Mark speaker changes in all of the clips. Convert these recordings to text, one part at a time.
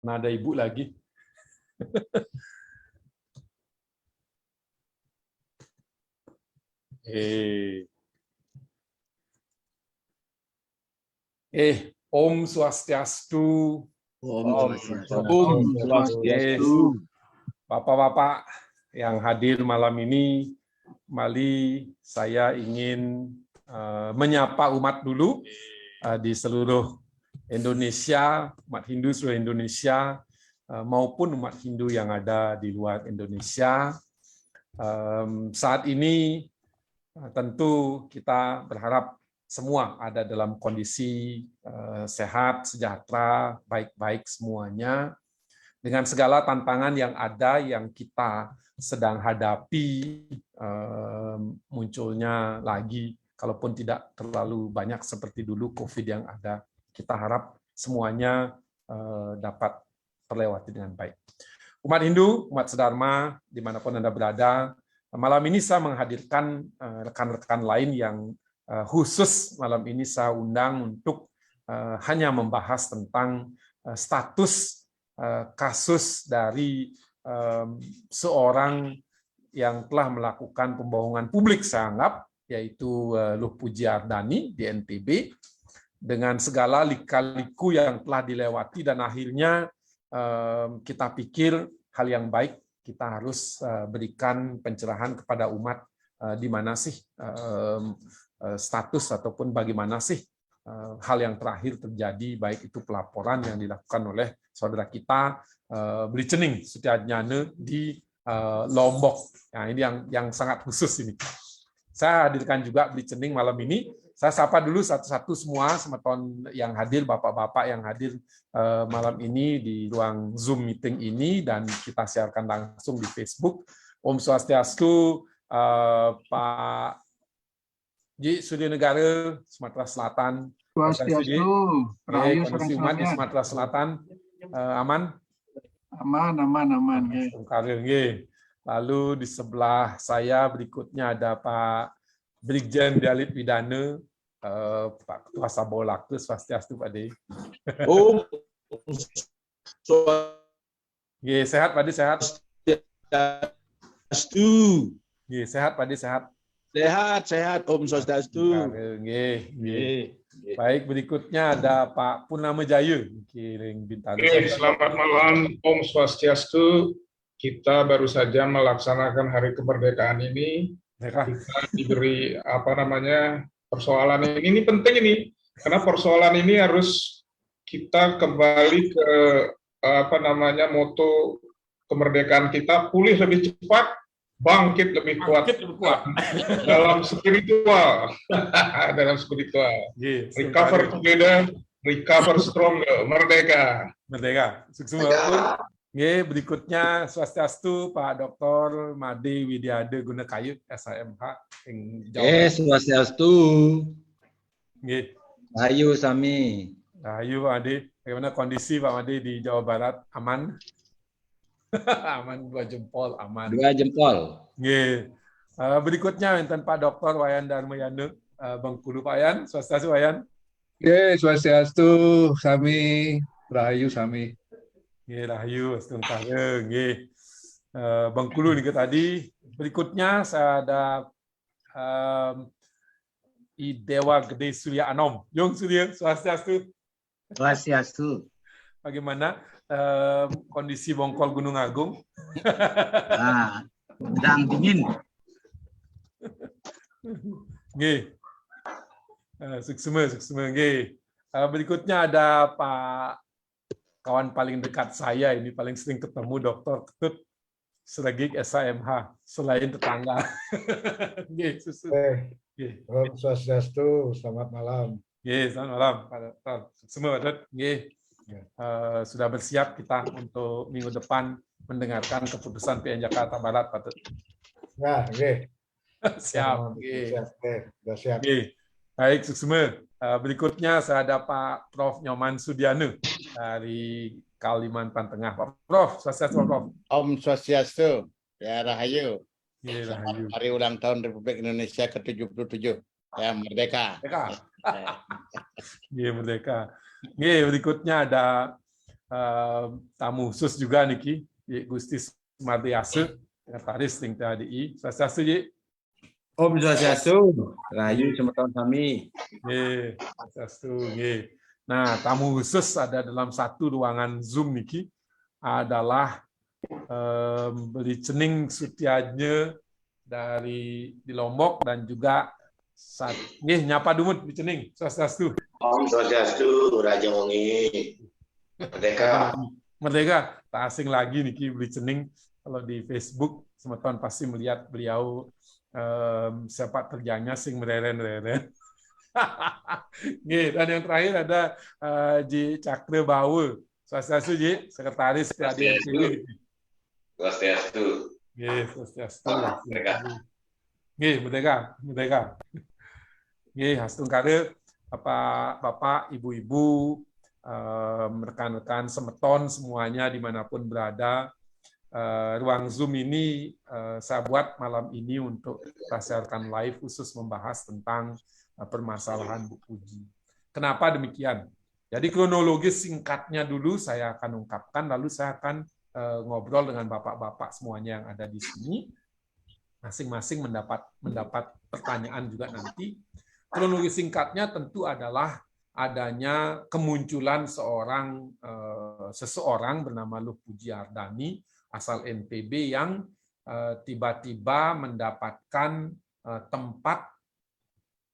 Speaker 1: Nah, ada ibu lagi. Om Swastiastu.
Speaker 2: Om
Speaker 1: Swastiastu. Bapak-bapak yang hadir malam ini, kembali saya ingin menyapa umat dulu di seluruh Indonesia, umat Hindu seluruh Indonesia, maupun umat Hindu yang ada di luar Indonesia. Saat ini tentu kita berharap semua ada dalam kondisi sehat, sejahtera, baik-baik semuanya, dengan segala tantangan yang ada yang kita sedang hadapi, munculnya lagi, kalaupun tidak terlalu banyak seperti dulu COVID yang ada. Kita harap semuanya dapat terlewati dengan baik. Umat Hindu, umat Sedharma, dimanapun Anda berada, malam ini saya menghadirkan rekan-rekan lain yang khusus malam ini saya undang untuk hanya membahas tentang status kasus dari seorang yang telah melakukan pembohongan publik, saya anggap, yaitu Luh Puji Ardhani di NTB, dengan segala lika-liku yang telah dilewati, dan akhirnya kita pikir hal yang baik kita harus berikan pencerahan kepada umat di mana sih status ataupun bagaimana sih hal yang terakhir terjadi, baik itu pelaporan yang dilakukan oleh saudara kita Bli Cening Sutiatnyana di Lombok. Nah, ini yang sangat khusus ini. Saya hadirkan juga Bli Cening malam ini. Saya sapa dulu satu-satu semua semeton yang hadir, bapak-bapak yang hadir malam ini di ruang Zoom meeting ini, dan kita siarkan langsung di Facebook. Om Swastiastu, Pak Ji Surya Negara, Sumatera Selatan.
Speaker 3: Swastiastu, Rahayu
Speaker 1: Kondisi umat di Sumatera Selatan aman?
Speaker 3: Aman.
Speaker 1: Lalu di sebelah saya berikutnya ada Pak Brigjen Dalit Widana, Pak Ketua Sabolake, Swastiastu Pak De.
Speaker 2: Om
Speaker 1: Sehat Pak De, sehat.
Speaker 2: Swastiastu.
Speaker 1: Sehat Pak De, sehat.
Speaker 2: Sehat Om Swastiastu.
Speaker 1: Baik, berikutnya ada Pak Purnama Jaya.
Speaker 4: Selamat malam, Om Swastiastu. Kita baru saja melaksanakan Hari Kemerdekaan ini. Kita diberi persoalan ini penting ini, karena persoalan ini harus kita kembali ke moto kemerdekaan kita, pulih lebih cepat, bangkit lebih kuat. Dalam spiritual. Recover together, recover stronger. Merdeka.
Speaker 1: Sukses. Berikutnya Swastiastu Pak Dr. Made Widyade Gunakayut SHMH
Speaker 5: Swastiastu. Rahayu sami.
Speaker 1: Rahayu Pak Made. Bagaimana kondisi Pak Made di Jawa Barat? Aman? Aman, 2 jempol, aman.
Speaker 5: 2 jempol.
Speaker 1: Berikutnya enten Pak Dr. Wayan Darmayana Bengkulu. Pak Wayan, Swastiastu Wayan.
Speaker 3: Swastiastu sami, Rahayu sami.
Speaker 1: Rahayu, Bengkulu nih tadi. Berikutnya saya ada Idewa Gede Surya Anom. Yung Surya, Swastiastu.
Speaker 5: Swastiastu.
Speaker 1: Bagaimana kondisi Bongkol Gunung Agung?
Speaker 5: Sedang dingin.
Speaker 1: Sukses. Berikutnya ada Pak kawan paling dekat saya ini, paling sering ketemu, Dr. Ketut Sregik SHMH, selain tetangga.
Speaker 3: Om Swastiastu, selamat malam.
Speaker 1: Selamat malam Pak Dr. Semua sudah bersiap kita untuk minggu depan mendengarkan keputusan PN Jakarta Barat, Pak Tut. Siap. Baik, sukses. Berikutnya saya ada Pak Prof. Nyoman Sudiana dari Kalimantan Tengah. Pak Prof, Swastiastu, Prof.
Speaker 2: Om Swastiastu. Ya, Rahayu.
Speaker 1: Rahayu.
Speaker 2: Hari ulang tahun Republik Indonesia ke-77. Ya, merdeka.
Speaker 1: Merdeka. Berikutnya ada tamu khusus juga niki, Gusti Sumardiase, Sekretaris Ting THDI. Swastiastu, Ji.
Speaker 5: Om Swastiastu, Rahayu semeton sami.
Speaker 1: Nggih, Swastiastu, nggih. Nah, tamu khusus ada dalam satu ruangan Zoom niki adalah Beli Cening Sutianya di Lombok dan juga nyapa dumut Beli Cening. Swastiastu.
Speaker 6: Om Swastiastu, Raja Wengi. Merdeka.
Speaker 1: Merdeka. Tak asing lagi niki Beli Cening. Kalau di Facebook semeton pasti melihat beliau sepak terjangnya sing mereren-reren. Dan yang terakhir ada Ji Cakra Bawa. Swastiastu, Ji, Sekretaris THDI.
Speaker 6: Swastiastu.
Speaker 1: Nggih, Swastiastu.
Speaker 6: Merdeka.
Speaker 1: Nggih, merdeka. Nggih, hastungkare Bapak, Ibu-ibu, rekan-rekan semeton semuanya dimanapun berada. Ruang Zoom ini saya buat malam ini untuk kita siarkan live khusus membahas tentang permasalahan Bu Puji. Kenapa demikian? Jadi kronologis singkatnya dulu saya akan ungkapkan, lalu saya akan ngobrol dengan bapak-bapak semuanya yang ada di sini. Masing-masing mendapat pertanyaan juga nanti. Kronologis singkatnya tentu adalah adanya kemunculan seseorang bernama Luh Puji Ardani asal NTB yang tiba-tiba mendapatkan tempat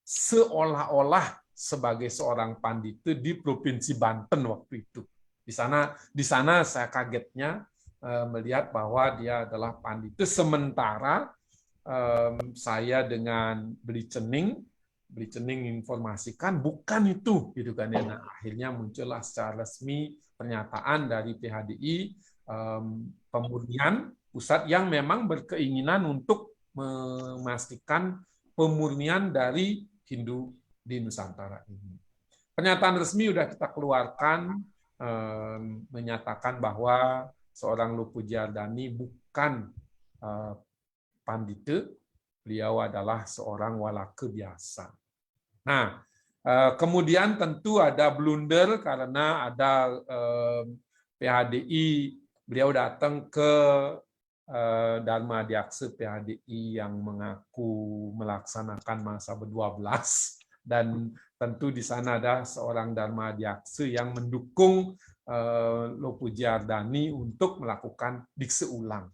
Speaker 1: seolah-olah sebagai seorang pandita di Provinsi Banten waktu itu. Di sana saya kagetnya melihat bahwa dia adalah pandita, sementara saya dengan Beli Cening informasikan bukan itu, gitu kan ya. Nah, akhirnya muncullah secara resmi pernyataan dari PHDI pemurnian pusat yang memang berkeinginan untuk memastikan pemurnian dari Hindu di Nusantara ini. Pernyataan resmi sudah kita keluarkan menyatakan bahwa seorang Luh Puji Ardani bukan pandita, beliau adalah seorang walaka biasa. Nah, kemudian tentu ada blunder karena ada PHDI, beliau datang ke Dharma Diaksa PHDI yang mengaku melaksanakan masa ber-12, dan tentu di sana ada seorang Dharma Diaksa yang mendukung Luh Puji Ardani untuk melakukan dikse ulang.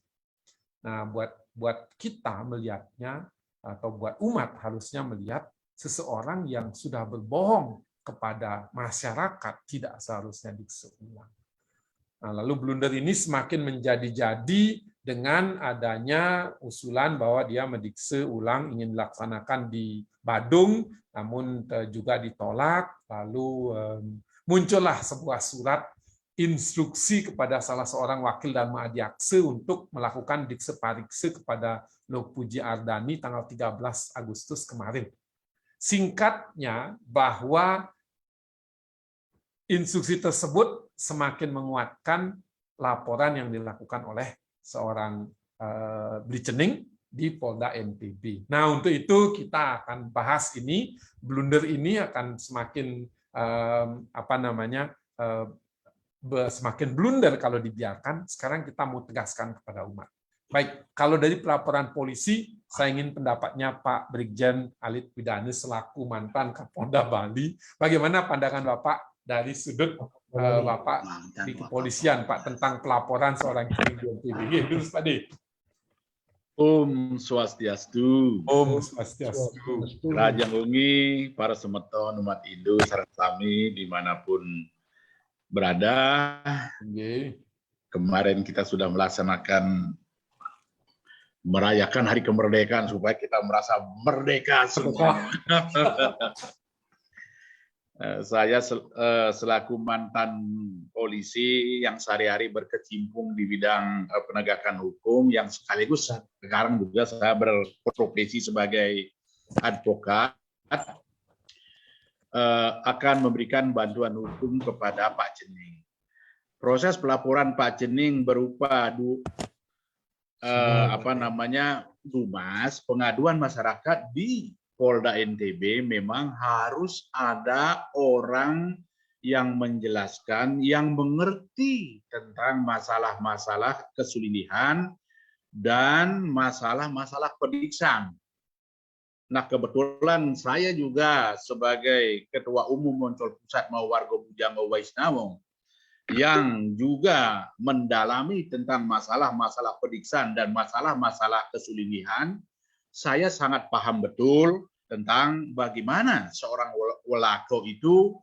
Speaker 1: Nah, buat kita melihatnya, atau buat umat harusnya melihat seseorang yang sudah berbohong kepada masyarakat tidak seharusnya dikse ulang. Nah, lalu blunder ini semakin menjadi-jadi dengan adanya usulan bahwa dia mendikse ulang, ingin dilaksanakan di Badung, namun juga ditolak. Lalu muncullah sebuah surat instruksi kepada salah seorang wakil Dharma Diaksa untuk melakukan dikse parikse kepada Luh Puji Ardani tanggal 13 Agustus kemarin. Singkatnya bahwa instruksi tersebut semakin menguatkan laporan yang dilakukan oleh seorang Beli Cening di Polda NTB. Nah, untuk itu kita akan bahas ini. Blunder ini akan semakin semakin blunder kalau dibiarkan. Sekarang kita mau tegaskan kepada umat. Baik, kalau dari pelaporan polisi, saya ingin pendapatnya Pak Brigjen Alit Widane selaku mantan Kapolda Bali. Bagaimana pandangan Bapak dari sudut Bapak di kepolisian, Pak, tentang pelaporan seorang Cening di NTB? Dulu, Pak D.
Speaker 7: Om Swastiastu.
Speaker 1: Om Swastiastu.
Speaker 7: Raja Wengi, para semeton umat Hindu sareng sami dimanapun berada. Kemarin kita sudah merayakan hari kemerdekaan supaya kita merasa merdeka semua. Saya selaku mantan polisi yang sehari-hari berkecimpung di bidang penegakan hukum, yang sekaligus sekarang juga saya berprofesi sebagai advokat, akan memberikan bantuan hukum kepada Pak Cening. Proses pelaporan Pak Cening berupa Dumas, pengaduan masyarakat di Polda NTB, memang harus ada orang yang menjelaskan, yang mengerti tentang masalah-masalah kesulitan dan masalah-masalah pediksaan. Nah, kebetulan saya juga sebagai Ketua Umum Moncol Pusat Mawargo Bujango Waisnawong yang juga mendalami tentang masalah-masalah pediksaan dan masalah-masalah kesulitan, saya sangat paham betul tentang bagaimana seorang welako itu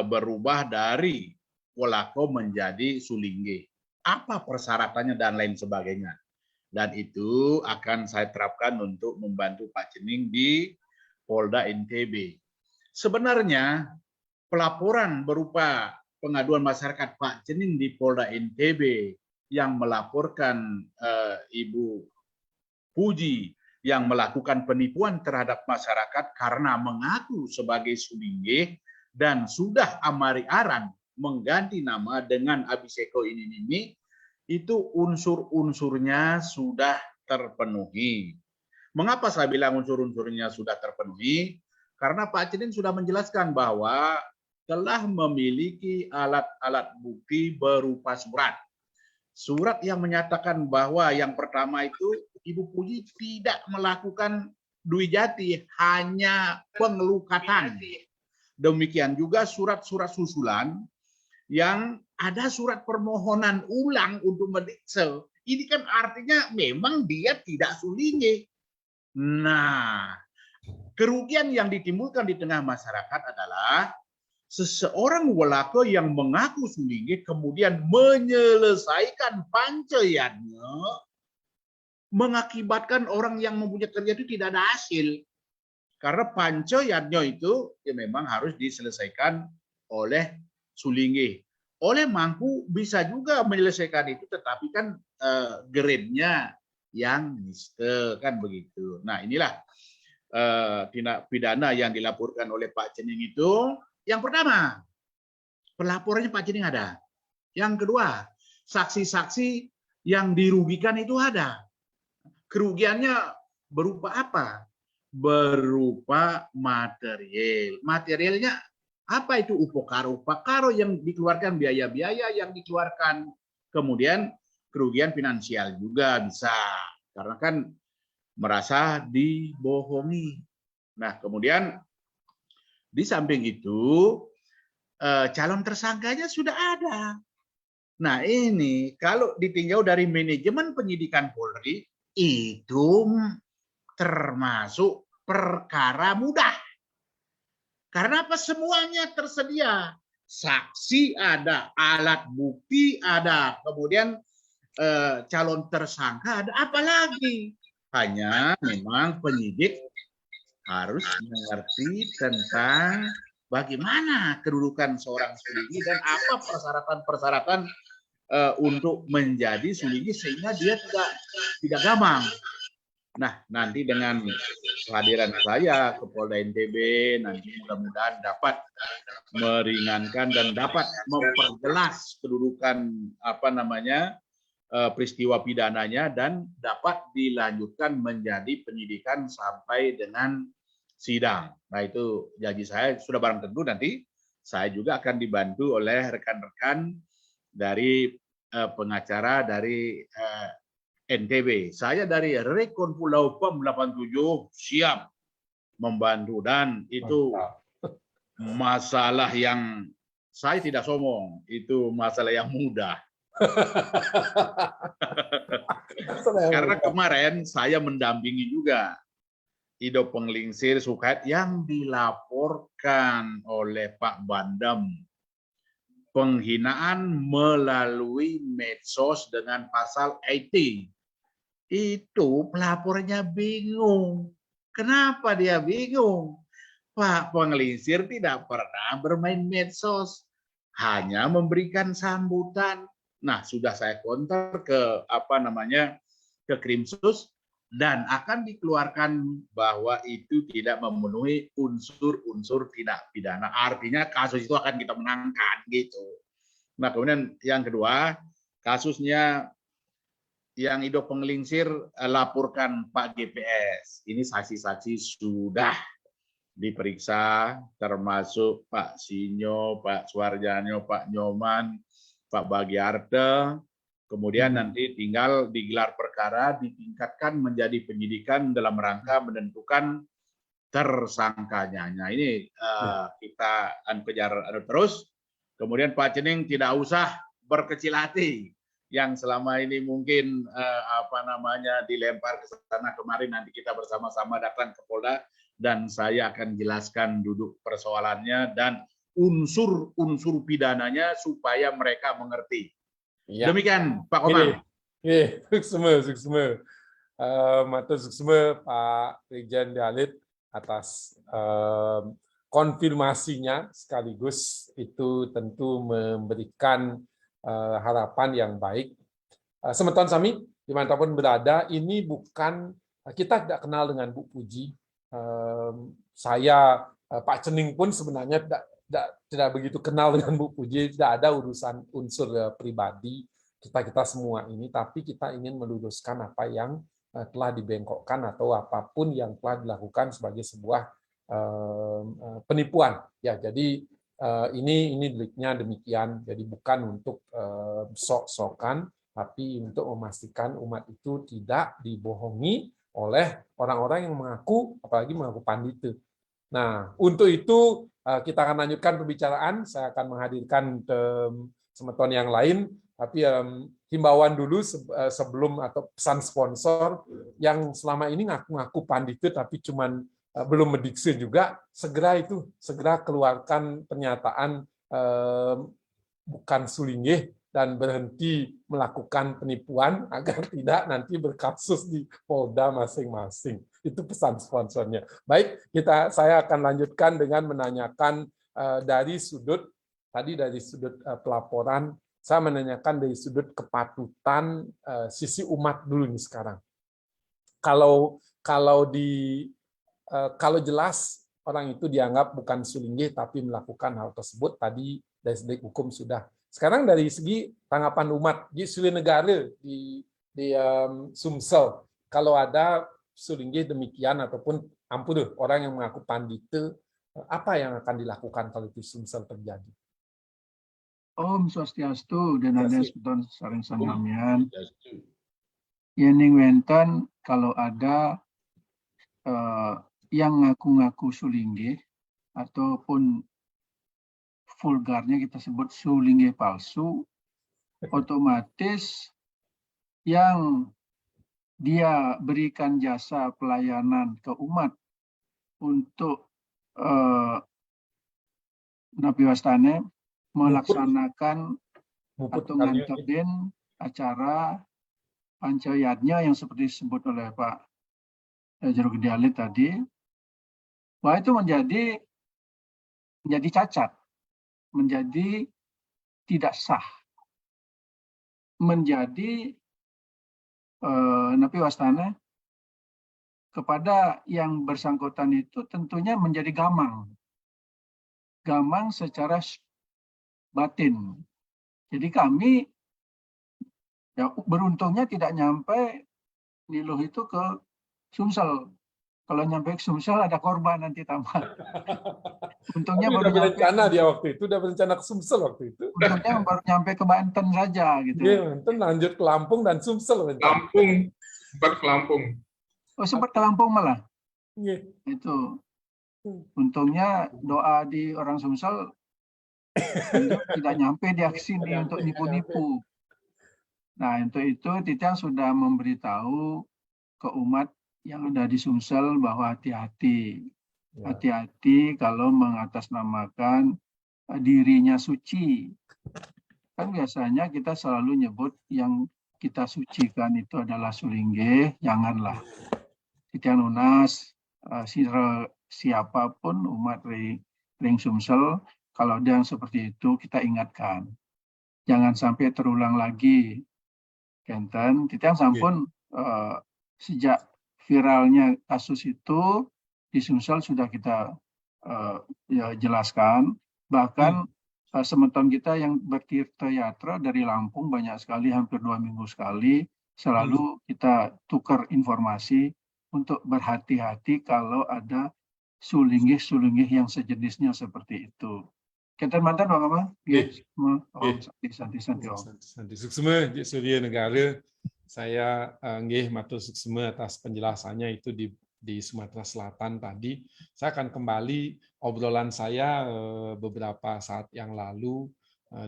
Speaker 7: berubah dari welako menjadi sulingge. Apa persyaratannya dan lain sebagainya. Dan itu akan saya terapkan untuk membantu Pak Cening di Polda NTB. Sebenarnya pelaporan berupa pengaduan masyarakat Pak Cening di Polda NTB yang melaporkan Ibu Puji yang melakukan penipuan terhadap masyarakat karena mengaku sebagai sulingge dan sudah amari aran mengganti nama dengan Abiseko ini, itu unsur-unsurnya sudah terpenuhi. Mengapa saya bilang unsur-unsurnya sudah terpenuhi? Karena Pak Cening sudah menjelaskan bahwa telah memiliki alat-alat bukti berupa surat. Surat yang menyatakan bahwa yang pertama itu Ibu Puji tidak melakukan dui jati, hanya pengelukatan. Demikian juga surat-surat susulan yang ada surat permohonan ulang untuk mendiksel. Ini kan artinya memang dia tidak sulingge. Nah, kerugian yang ditimbulkan di tengah masyarakat adalah seseorang welako yang mengaku sulingge kemudian menyelesaikan pancaiannya mengakibatkan orang yang mempunyai kerja itu tidak ada hasil. Karena pancaiannya itu ya memang harus diselesaikan oleh sulingge. Oleh mangku bisa juga menyelesaikan itu, tetapi kan grade-nya yang niste kan begitu. Nah, inilah tindak pidana yang dilaporkan oleh Pak Cening itu. Yang pertama, pelaporannya Pak Cening ada. Yang kedua, saksi-saksi yang dirugikan itu ada. Kerugiannya berupa apa? Berupa material. Materialnya apa itu upokaro? Upokaro yang dikeluarkan, biaya-biaya yang dikeluarkan. Kemudian kerugian finansial juga bisa. Karena kan merasa dibohongi. Nah, kemudian di samping itu calon tersangkanya sudah ada. Nah, ini kalau ditinjau dari manajemen penyidikan Polri itu termasuk perkara mudah. Karena apa? Semuanya tersedia. Saksi ada, alat bukti ada, kemudian calon tersangka ada, apalagi hanya memang penyidik harus mengerti tentang bagaimana kedudukan seorang sulingge dan apa persyaratan-persyaratan untuk menjadi sulingge sehingga dia tidak gamang. Nah, nanti dengan kehadiran saya ke Polda NTB, nanti mudah-mudahan dapat meringankan dan dapat memperjelas kedudukan peristiwa pidananya dan dapat dilanjutkan menjadi penyidikan sampai dengan sidang. Nah, itu janji saya sudah barang tentu nanti saya juga akan dibantu oleh rekan-rekan dari pengacara dari NTB. Saya dari Rekon Pulau PEM 87 siap membantu dan itu masalah yang saya tidak sombong, itu masalah yang mudah. Karena kemarin saya mendampingi juga Ido Penglingsir Sukait yang dilaporkan oleh Pak Bandem penghinaan melalui medsos dengan pasal IT. Itu pelapornya bingung. Kenapa dia bingung? Pak Penglingsir tidak pernah bermain medsos, hanya memberikan sambutan. Nah, sudah saya konter ke ke Krimsus dan akan dikeluarkan bahwa itu tidak memenuhi unsur-unsur tindak pidana. Artinya kasus itu akan kita menangkan gitu. Nah, kemudian yang kedua, kasusnya yang Ido Penglingsir laporkan Pak GPS. Ini saksi-saksi sudah diperiksa, termasuk Pak Sinyo, Pak Suarjanyo, Pak Nyoman, Pak Bagiarte. Kemudian nanti tinggal digelar perkara, ditingkatkan menjadi penyidikan dalam rangka menentukan tersangkanya. Nah, ini kita kejar terus. Kemudian Pak Cening tidak usah berkecil hati yang selama ini mungkin dilempar ke sana kemarin. Nanti kita bersama-sama datang ke Polda dan saya akan jelaskan duduk persoalannya dan unsur-unsur pidananya supaya mereka mengerti.
Speaker 1: Ya.
Speaker 7: Demikian Pak Komang.
Speaker 1: Suksma. Matur suksma Pak Brigjen Dalit atas konfirmasinya, sekaligus itu tentu memberikan harapan yang baik. Semeton sami dimanapun berada, ini bukan, kita tidak kenal dengan Bu Puji. Saya Pak Cening pun sebenarnya tidak begitu kenal dengan Bu Puji, tidak ada urusan unsur pribadi kita semua ini, tapi kita ingin meluruskan apa yang telah dibengkokkan atau apapun yang telah dilakukan sebagai sebuah penipuan. Ya, jadi ini deliknya demikian. Jadi bukan untuk sok-sokan, tapi untuk memastikan umat itu tidak dibohongi oleh orang-orang yang mengaku, apalagi mengaku pandita. Nah, untuk itu kita akan lanjutkan pembicaraan. Saya akan menghadirkan semeton yang lain, tapi himbauan dulu sebelum atau pesan sponsor yang selama ini ngaku-ngaku pandita tapi cuman belum mendiksi juga, segera keluarkan pernyataan bukan sulinggih dan berhenti melakukan penipuan agar tidak nanti berkasus di Polda masing-masing. Itu pesan sponsornya. Baik, saya akan lanjutkan dengan menanyakan dari sudut pelaporan, saya menanyakan dari sudut kepatutan sisi umat dulu nih sekarang. Kalau jelas orang itu dianggap bukan sulinggih tapi melakukan hal tersebut, tadi dari segi hukum sudah. Sekarang dari segi tanggapan umat di Suli Negara di Sumsel, kalau ada sulinggih demikian ataupun orang yang mengaku pandita, apa yang akan dilakukan kalau itu Sumsel terjadi?
Speaker 3: Om Swastiastu dan ada sebutan saring sanamian. Yening wenten kalau ada yang ngaku-ngaku sulinggih ataupun vulgarnya kita sebut sulinggih palsu, otomatis yang dia berikan jasa pelayanan ke umat untuk Nabi Wastane melaksanakan atau nganterin acara pancayatnya yang seperti disebut oleh Pak Jero Gede Alit tadi, bahwa itu menjadi cacat, menjadi tidak sah, menjadi Nabi Wastane kepada yang bersangkutan itu tentunya menjadi gamang secara batin. Jadi kami ya beruntungnya tidak nyampe niluh itu ke Sumsel. Kalau nyampe ke Sumsel ada korban nanti tambah. Untungnya baru
Speaker 1: berencana dia waktu itu, udah berencana ke Sumsel waktu itu.
Speaker 3: Untungnya baru nyampe ke Banten saja gitu.
Speaker 1: Iya, Banten lanjut ke Lampung dan Sumsel.
Speaker 4: Sempat ke Lampung.
Speaker 3: Oh, sempat ke Lampung malah.
Speaker 1: Iya.
Speaker 3: Itu. Untungnya doa di orang Sumsel tidak nyampe di sini untuk nipu-nipu. Nah, untuk itu Titiang sudah memberitahu ke umat yang ada di Sumsel bahwa hati-hati. Hati-hati kalau mengatasnamakan dirinya suci. Kan biasanya kita selalu nyebut yang kita sucikan itu adalah sulinggih, janganlah. Titiang lunas, siapapun umat ring Sumsel, kalau ada yang seperti itu kita ingatkan. Jangan sampai terulang lagi. Kenten, Titiang sampun sejak viralnya kasus itu di Sumsel sudah kita jelaskan. Bahkan semeton kita yang bertirta yatra dari Lampung banyak sekali, hampir 2 minggu sekali, selalu kita tukar informasi untuk berhati-hati kalau ada sulinggih yang sejenisnya seperti itu. Kita mantan Bapak,
Speaker 1: Nggih.
Speaker 3: Om
Speaker 1: Nggih.
Speaker 3: Santi Om.
Speaker 1: Santi suksma, Cik Surya Negara. Saya nggih matur suksma atas penjelasannya itu di Sumatera Selatan tadi. Saya akan kembali obrolan saya beberapa saat yang lalu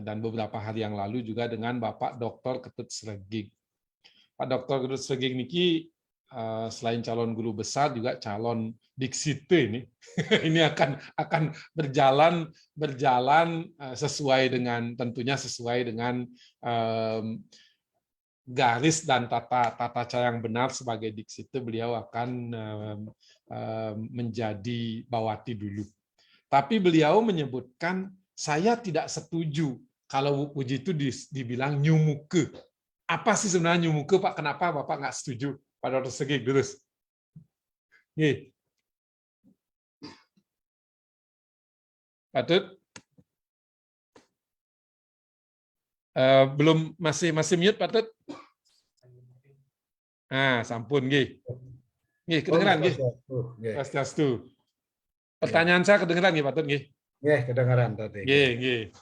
Speaker 1: dan beberapa hari yang lalu juga dengan Bapak Dr. Ketut Sreging. Pak Dr. Ketut Sreging niki selain calon guru besar juga calon diksite ini. Ini akan berjalan sesuai dengan tentunya sesuai dengan garis dan tata cara yang benar sebagai diksite. Beliau akan menjadi bawati dulu. Tapi beliau menyebutkan saya tidak setuju kalau Bu Puji itu dibilang nyumuke. Apa sih sebenarnya nyumuke, Pak? Kenapa Bapak nggak setuju? Pak Dr. Sreging terus. Nih. Patut. Belum masih mute Patut. Ah, sampun nggih. Nggih, kedengeran nggih. Swastiastu. Pertanyaan saya kedengeran nggih Patut nggih.
Speaker 5: Nggih, kedengaran tadi.
Speaker 1: Nggih.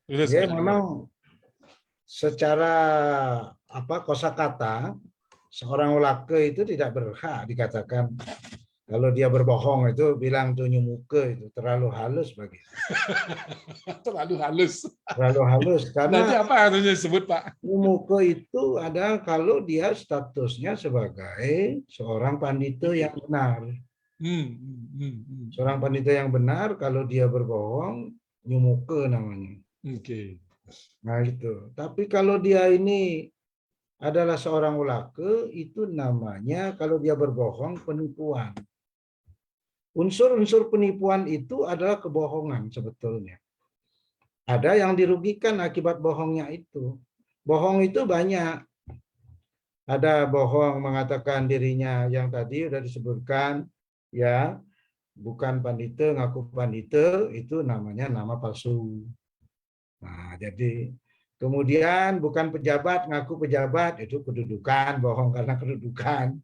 Speaker 1: Terus
Speaker 5: Ya, memang secara kosakata seorang ulake itu tidak berhak dikatakan kalau dia berbohong itu bilang tuh nyumuke, itu terlalu halus bagi.
Speaker 1: terlalu halus.
Speaker 5: Terlalu halus
Speaker 1: Nanti
Speaker 5: karena
Speaker 1: apa harusnya disebut Pak?
Speaker 5: nyumuke itu ada kalau dia statusnya sebagai seorang pandita yang benar. Seorang pandita yang benar kalau dia berbohong nyumuke namanya.
Speaker 1: Oke.
Speaker 5: Nah itu. Tapi kalau dia ini adalah seorang ulake, itu namanya kalau dia berbohong penipuan. Unsur-unsur penipuan itu adalah kebohongan sebetulnya. Ada yang dirugikan akibat bohongnya itu. Bohong itu banyak. Ada bohong mengatakan dirinya yang tadi sudah disebutkan, ya, bukan pandita, ngaku pandita, itu namanya nama palsu. Nah, jadi kemudian bukan pejabat, ngaku pejabat, itu kedudukan, bohong karena kedudukan.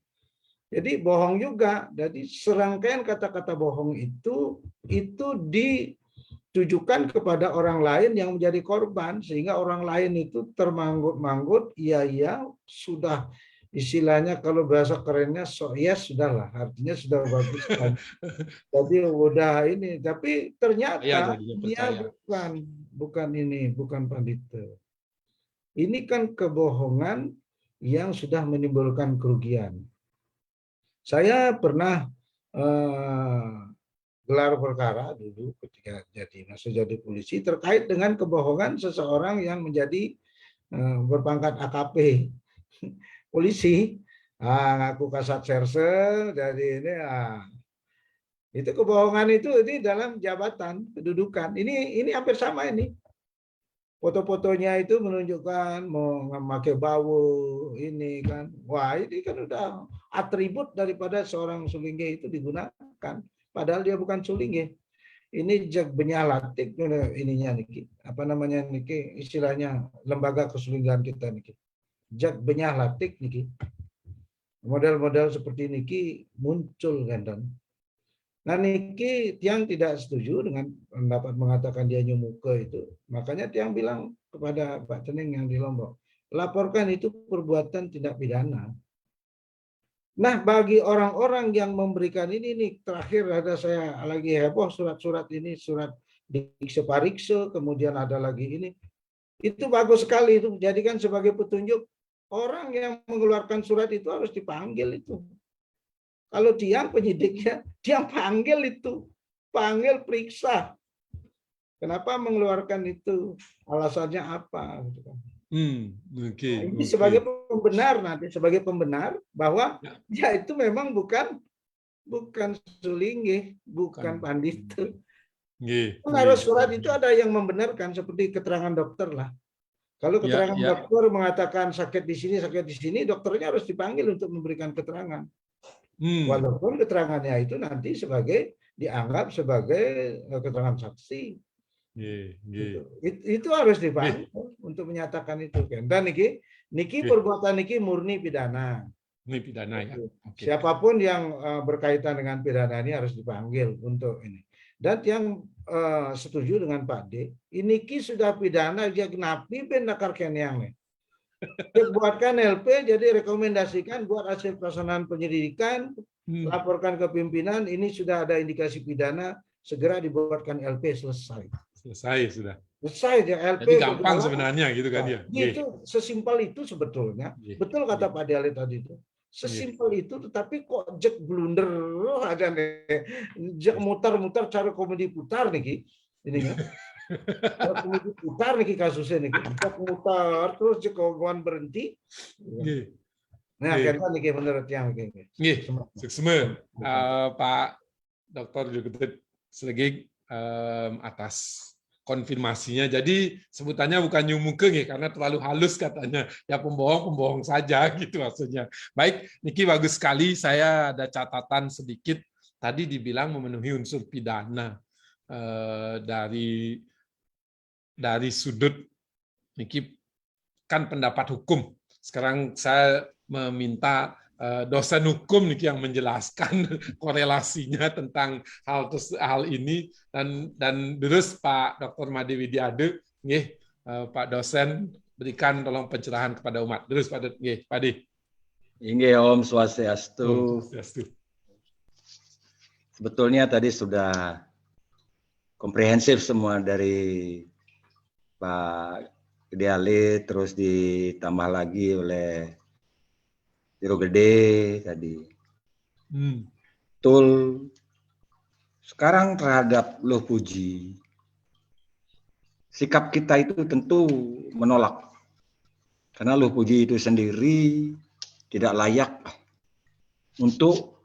Speaker 5: Jadi bohong juga. Jadi serangkaian kata-kata bohong itu ditujukan kepada orang lain yang menjadi korban, sehingga orang lain itu termanggut-manggut, iya sudah, istilahnya kalau bahasa kerennya so yes sudahlah, artinya sudah bagus kan. Jadi udah ini, tapi ternyata dia bukan pandita. Ini kan kebohongan yang sudah menimbulkan kerugian. Saya pernah gelar perkara dulu ketika masih jadi polisi terkait dengan kebohongan seseorang yang menjadi berpangkat AKP polisi, ngaku kasat serse, jadi ini itu kebohongan itu di dalam jabatan kedudukan. Ini hampir sama ini. Foto-fotonya itu menunjukkan mau memakai bau ini kan. Wah, ini kan udah atribut daripada seorang sulinggih itu digunakan. Padahal dia bukan sulinggih. Ini jag benyalatik ininya niki. Apa namanya niki? Istilahnya lembaga kesulinggahan kita niki. Jag benyalatik niki. Model-model seperti niki muncul kan. Nah niki Tiang tidak setuju dengan pendapat mengatakan dia nyumuke itu. Makanya Tiang bilang kepada Pak Tening yang di Lombok, laporkan itu perbuatan tindak pidana. Nah bagi orang-orang yang memberikan ini nih, terakhir ada saya lagi heboh surat-surat ini, surat dikse parikse, kemudian ada lagi ini. Itu bagus sekali itu, jadikan sebagai petunjuk orang yang mengeluarkan surat itu harus dipanggil itu. Kalau Tiang penyidiknya, Tiang panggil itu, panggil periksa. Kenapa mengeluarkan itu? Alasannya apa? Ini sebagai pembenar nanti, sebagai pembenar bahwa dia itu memang bukan sulinggih, bukan pandita. Harus surat itu ada yang membenarkan seperti keterangan dokter lah. Kalau keterangan dokter mengatakan sakit di sini, dokternya harus dipanggil untuk memberikan keterangan. Walaupun keterangannya itu nanti dianggap sebagai keterangan saksi. Itu harus dipanggil untuk menyatakan itu kan. Dan niki perbuatan niki murni pidana.
Speaker 1: Ini pidana ya. Oke.
Speaker 5: Siapapun yang berkaitan dengan pidana ini harus dipanggil untuk ini. Dan yang setuju dengan Pak D, ini ki sudah pidana dia kenapi bendakar kenyang nih. Buatkan LP, jadi rekomendasikan buat hasil pelaksanaan penyelidikan, laporkan ke pimpinan, ini sudah ada indikasi pidana, segera dibuatkan LP, selesai.
Speaker 1: Selesai sudah.
Speaker 5: Selesai ya LP.
Speaker 1: Jadi gampang sebenarnya gitu kan ya.
Speaker 5: Itu sesimpel itu sebetulnya. Betul kata Pak Diali tadi itu. Sesimpel itu, tetapi kok jek blunder ada nih, jek mutar-mutar cara komedi putar nih Ki. Ini ya. Cara komedi putar nih Ki kasusnya nih. Jek mutar terus jek kawan berhenti. Nah, akhirnya nih Ki menurut yang Ki.
Speaker 1: Sekseme Pak Dr. Jogedit Slegig atas konfirmasinya. Jadi sebutannya bukan nyumuke karena terlalu halus katanya. Ya pembohong saja gitu maksudnya. Baik, Niki bagus sekali. Saya ada catatan sedikit. Tadi dibilang memenuhi unsur pidana dari sudut Niki kan pendapat hukum. Sekarang saya meminta dosen hukum nih yang menjelaskan korelasinya tentang hal ini dan terus Pak Dr. Made Widiade, Pak dosen berikan tolong pencerahan kepada umat. Terus Pak D.
Speaker 8: Inggih Om Swastiastu. Sebetulnya tadi sudah komprehensif semua dari Pak Diali, terus ditambah lagi oleh Jero Gede tadi. Betul. Sekarang terhadap Luh Puji, sikap kita itu tentu menolak. Karena Luh Puji itu sendiri tidak layak untuk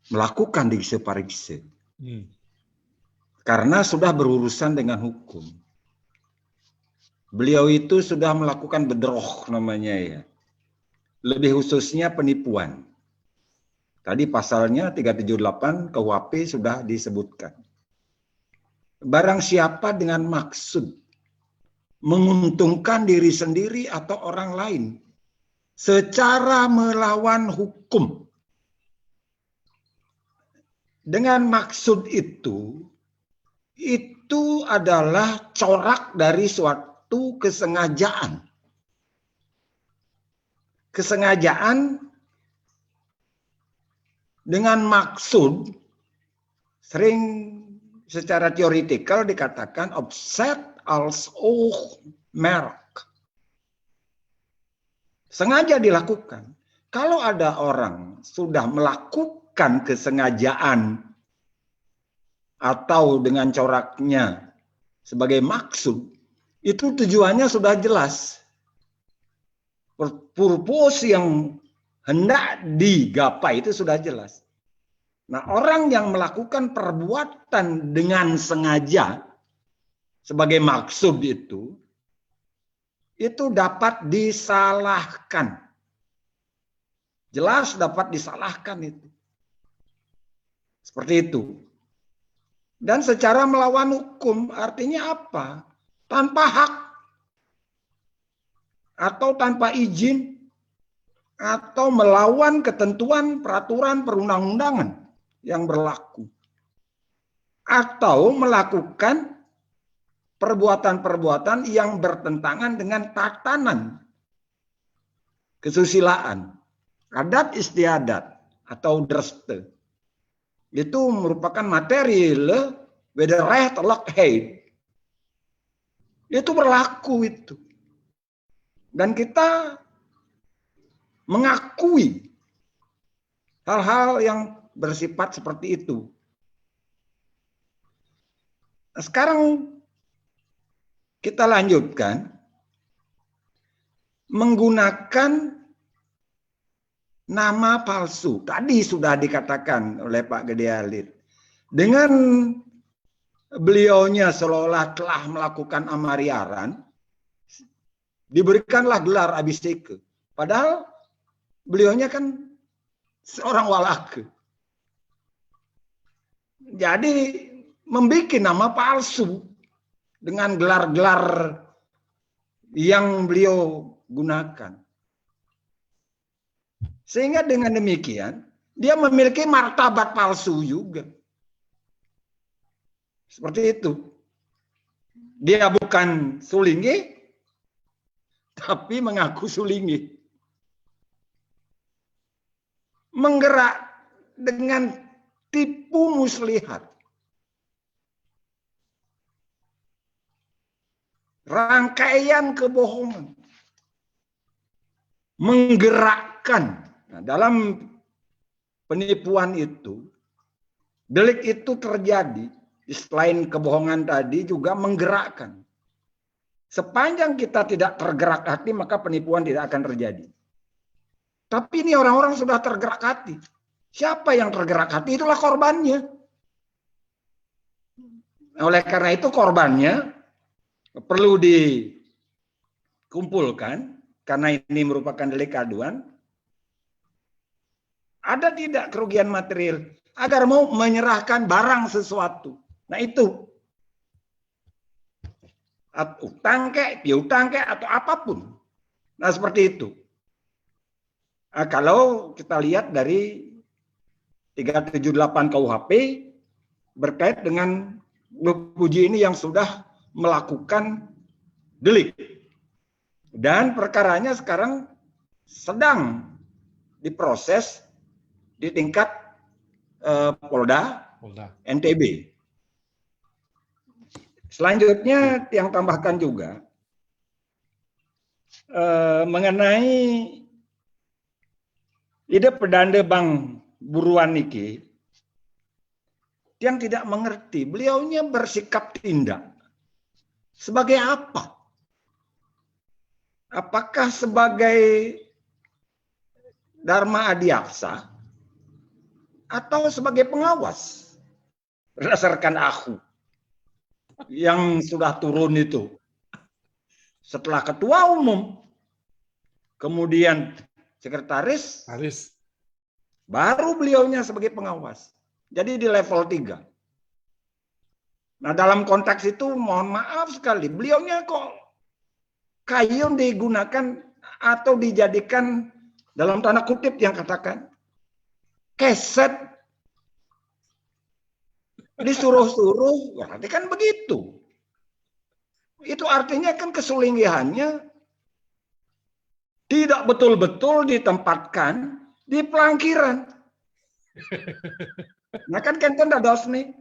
Speaker 8: melakukan dikse parikse. Karena sudah berurusan dengan hukum. Beliau itu sudah melakukan bedroh namanya ya. Lebih khususnya penipuan. Tadi pasalnya 378 KUHP sudah disebutkan. Barang siapa dengan maksud menguntungkan diri sendiri atau orang lain secara melawan hukum. Dengan maksud itu adalah corak dari suatu kesengajaan. Kesengajaan dengan maksud sering secara teoretikal dikatakan opset als oogmerk. Sengaja dilakukan. Kalau ada orang sudah melakukan kesengajaan atau dengan coraknya sebagai maksud, itu tujuannya sudah jelas. Purpose yang hendak digapai itu sudah jelas. Nah, orang yang melakukan perbuatan dengan sengaja sebagai maksud itu dapat disalahkan. Jelas dapat disalahkan itu. Seperti itu. Dan secara melawan hukum artinya apa? Tanpa hak atau tanpa izin atau melawan ketentuan peraturan perundang-undangan yang berlaku atau melakukan perbuatan-perbuatan yang bertentangan dengan tatanan kesusilaan, adat istiadat atau dreste. Itu merupakan material wederrechtelijkheid. Itu berlaku itu. Dan kita mengakui hal-hal yang bersifat seperti itu. Nah, sekarang kita lanjutkan menggunakan nama palsu. Tadi sudah dikatakan oleh Pak Gede Halid. Dengan beliaunya seolah-olah telah melakukan amariaran, diberikanlah gelar abisteke. Padahal beliaunya kan seorang walake. Jadi membuat nama palsu dengan gelar-gelar yang beliau gunakan. Sehingga dengan demikian, dia memiliki martabat palsu juga. Seperti itu. Dia bukan Sulinggi, tapi mengaku Sulinggi. Menggerak dengan tipu muslihat. Rangkaian kebohongan. Menggerakkan. Nah, dalam penipuan itu, delik itu terjadi. Selain kebohongan tadi juga menggerakkan. Sepanjang kita tidak tergerak hati, maka penipuan tidak akan terjadi. Tapi ini orang-orang sudah tergerak hati. Siapa yang tergerak hati? Itulah korbannya. Oleh karena itu korbannya perlu dikumpulkan, karena ini merupakan delik aduan. Ada tidak kerugian material agar mau menyerahkan barang sesuatu. Nah itu. Utang kek, piutang kek, atau apapun. Nah seperti itu. Nah, kalau kita lihat dari 378 KUHP berkait dengan Puji ini yang sudah melakukan delik. Dan perkaranya sekarang sedang diproses di tingkat Polda NTB. Selanjutnya yang tambahkan juga mengenai ide pedanda Bang Buruan niki yang tidak mengerti, beliaunya bersikap tindak sebagai apa? Apakah sebagai Dharma Adiaksa atau sebagai pengawas berdasarkan AHU yang sudah turun itu setelah ketua umum, kemudian sekretaris, baru beliaunya sebagai pengawas. Jadi di level 3. Nah dalam konteks itu mohon maaf sekali, beliaunya kok kayu digunakan atau dijadikan dalam tanda kutip yang katakan keset, disuruh-suruh, berarti kan begitu. Itu artinya kan kesulinggihannya tidak betul-betul ditempatkan di pelangkiran. Nah kan kenten dados nih.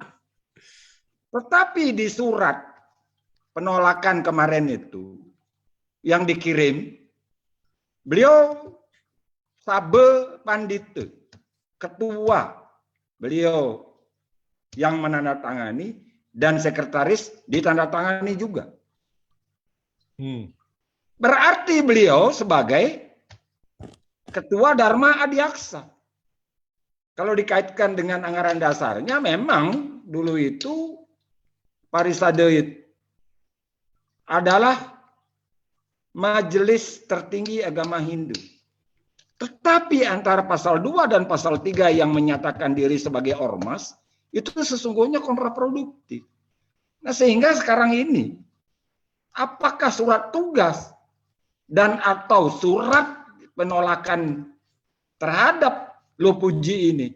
Speaker 8: Tetapi di surat penolakan kemarin itu yang dikirim, beliau Sabe Pandite, ketua beliau yang menandatangani dan sekretaris ditandatangani juga. Berarti beliau sebagai ketua Dharma Adiaksa. Kalau dikaitkan dengan anggaran dasarnya, memang dulu itu Parisade adalah majelis tertinggi agama Hindu. Tetapi antara pasal 2 dan pasal 3 yang menyatakan diri sebagai ormas, itu sesungguhnya kontraproduktif. Nah sehingga sekarang ini, apakah surat tugas dan atau surat penolakan terhadap Lopuji ini,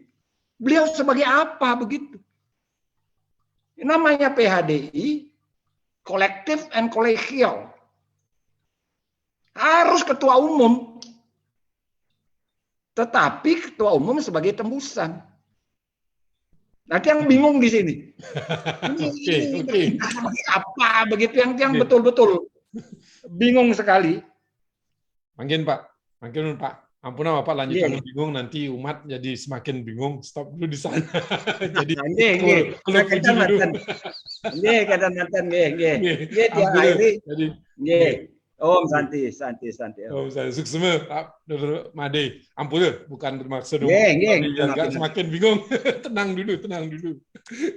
Speaker 8: beliau sebagai apa begitu? Namanya PHDI, kolektif and kolegial. Harus ketua umum. Tetapi ketua umum sebagai tembusan. Nanti yang bingung di sini. Oke. Apa begitu yang betul-betul bingung sekali.
Speaker 1: Mungkin Pak, ampun Pak lanjutkan bingung, nanti umat jadi semakin bingung. Stop dulu di sana. Jadi kalau puji dulu.
Speaker 8: Om santi.
Speaker 1: Om santi. Suksema, Pak Dr. Made. Ampun, bukan bermaksud jangan semakin bingung. Tenang dulu.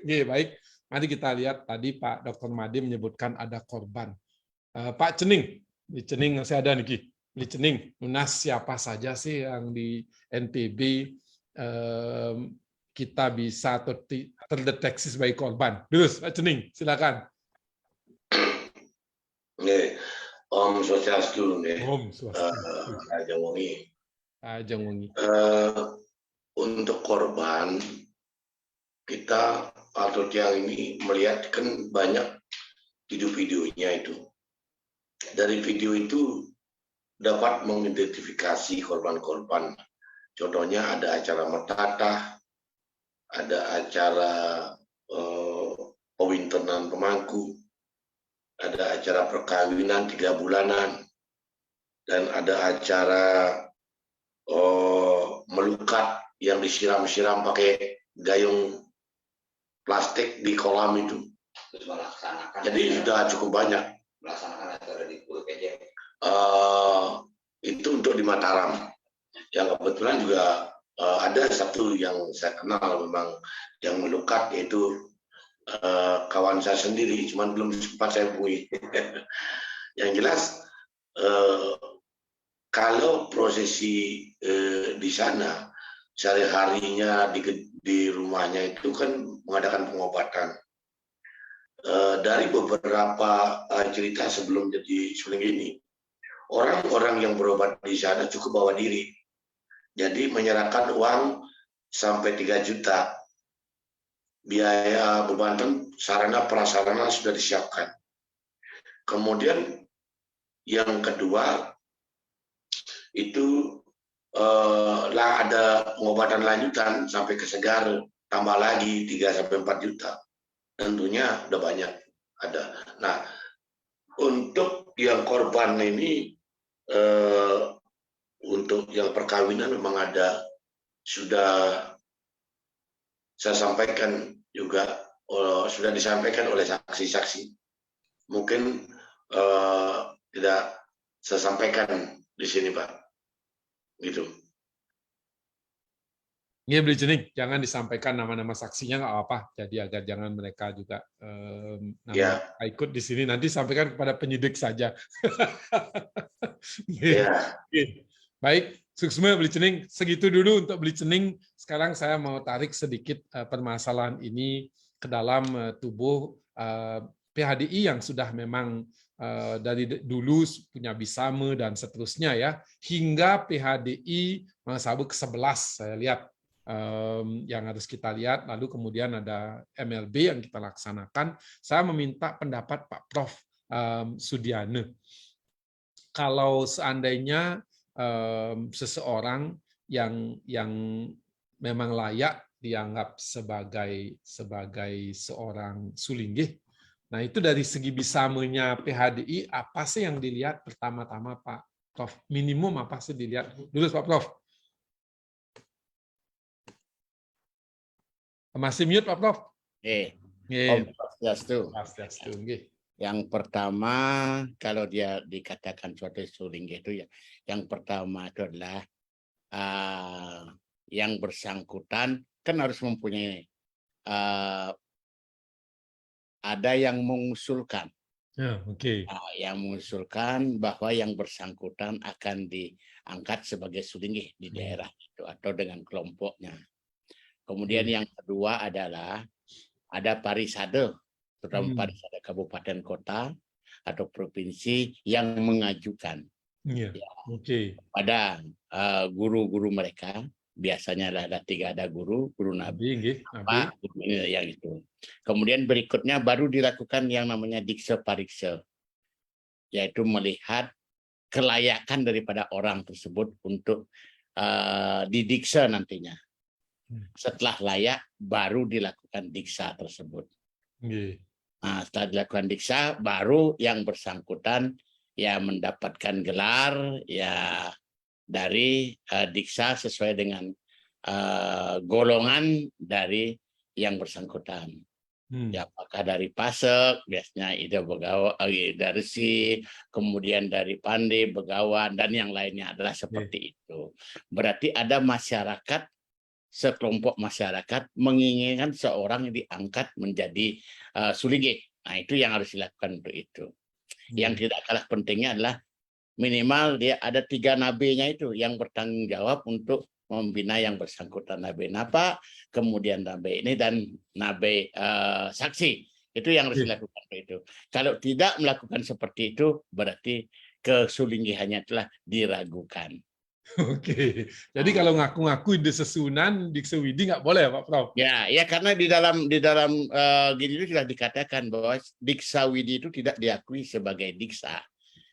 Speaker 1: Baik. Mari kita lihat tadi Pak Dr. Made menyebutkan ada korban. Pak Cening, di Cening saya ada nih. Di Cening, lunas siapa saja sih yang di NTB kita bisa terdeteksi sebagai korban? Terus, Pak Cening, silakan.
Speaker 6: Om Swastiastu,
Speaker 1: Om Swastiastu.
Speaker 6: Raja Wongi.
Speaker 1: Ajeng Wengi.
Speaker 6: Untuk korban, kita atau yang ini melihat kan banyak video-videonya itu. Dari video itu dapat mengidentifikasi korban-korban. Contohnya ada acara metatah, ada acara pewintenan pemangku, ada acara perkawinan 3 bulanan, dan ada acara melukat yang disiram-siram pakai gayung plastik di kolam itu. Jadi sudah cukup banyak. Melaksanakan acara di Pulau Kejek. Itu untuk di Mataram. Yang kebetulan juga ada satu yang saya kenal memang yang melukat, yaitu kawan saya sendiri, cuman belum sempat saya hubungi. Yang jelas kalau prosesi di sana sehari-harinya di rumahnya itu kan mengadakan pengobatan. Dari beberapa cerita sebelum jadi suling ini, orang-orang yang berobat di sana cukup bawa diri. Jadi menyerahkan uang sampai 3 juta. Biaya bebanten, sarana prasarana sudah disiapkan. Kemudian yang kedua itu lah ada pengobatan lanjutan sampai ke Segar, tambah lagi 3 sampai 4 juta. Tentunya udah banyak ada. Nah, untuk yang korban ini, untuk yang perkawinan memang ada, sudah saya sampaikan juga, sudah disampaikan oleh saksi-saksi. Mungkin tidak saya sampaikan di sini, Pak. Gitu.
Speaker 1: Ini beli jening, jangan disampaikan nama-nama saksinya, nggak apa-apa. Jadi agar jangan mereka juga ikut di sini. Nanti sampaikan kepada penyidik saja. Baik, Suksma beli cening. Segitu dulu untuk beli cening. Sekarang saya mau tarik sedikit permasalahan ini ke dalam tubuh PHDI yang sudah memang dari dulu punya Bisame dan seterusnya ya, hingga PHDI Mangsabu ke-11 saya lihat. Yang harus kita lihat, lalu kemudian ada MLB yang kita laksanakan. Saya meminta pendapat Pak Prof. Sudiane. Kalau seandainya seseorang yang memang layak dianggap sebagai seorang sulinggih, nah itu dari segi bisamenya PHDI apa sih yang dilihat pertama-tama Pak Prof? Minimum apa sih dilihat dulu Pak Prof? Masih mute Pak Prof?
Speaker 2: Yang pertama, kalau dia dikatakan suatu sulinggih itu ya, yang pertama itu adalah yang bersangkutan kan harus mempunyai ada yang mengusulkan. Yang mengusulkan bahwa yang bersangkutan akan diangkat sebagai sulinggih di daerah itu atau dengan kelompoknya. Kemudian yang kedua adalah ada parisade, terutama parisade kabupaten kota atau provinsi yang mengajukan pada guru-guru mereka. Biasanya ada 3, ada guru nabi, yang itu. Kemudian berikutnya baru dilakukan yang namanya dikse parikse, yaitu melihat kelayakan daripada orang tersebut untuk didikse nantinya. Setelah layak baru dilakukan diksa tersebut. Nah, setelah dilakukan diksa baru yang bersangkutan ya mendapatkan gelar ya dari diksa sesuai dengan golongan dari yang bersangkutan. Ya, apakah dari Pasek, biasanya Ida Begawan, dari Si, kemudian dari Pande, Begawan, dan yang lainnya adalah seperti itu. Berarti ada masyarakat, sekelompok masyarakat menginginkan seorang yang diangkat menjadi sulinggih. Nah, itu yang harus dilakukan untuk itu. Yang tidak kalah pentingnya adalah minimal dia ada 3 nabinya itu yang bertanggung jawab untuk membina yang bersangkutan, nabi napa, kemudian nabi ini dan nabi saksi. Itu yang harus dilakukan itu. Kalau tidak melakukan seperti itu berarti kesulinggihannya telah diragukan.
Speaker 1: Oke. Jadi kalau ngaku-ngaku ide sesunan di Sewidi nggak boleh, Pak Prof?
Speaker 2: Ya, ya karena di dalam gini itu sudah dikatakan bahwa Diksawidi itu tidak diakui sebagai diksa.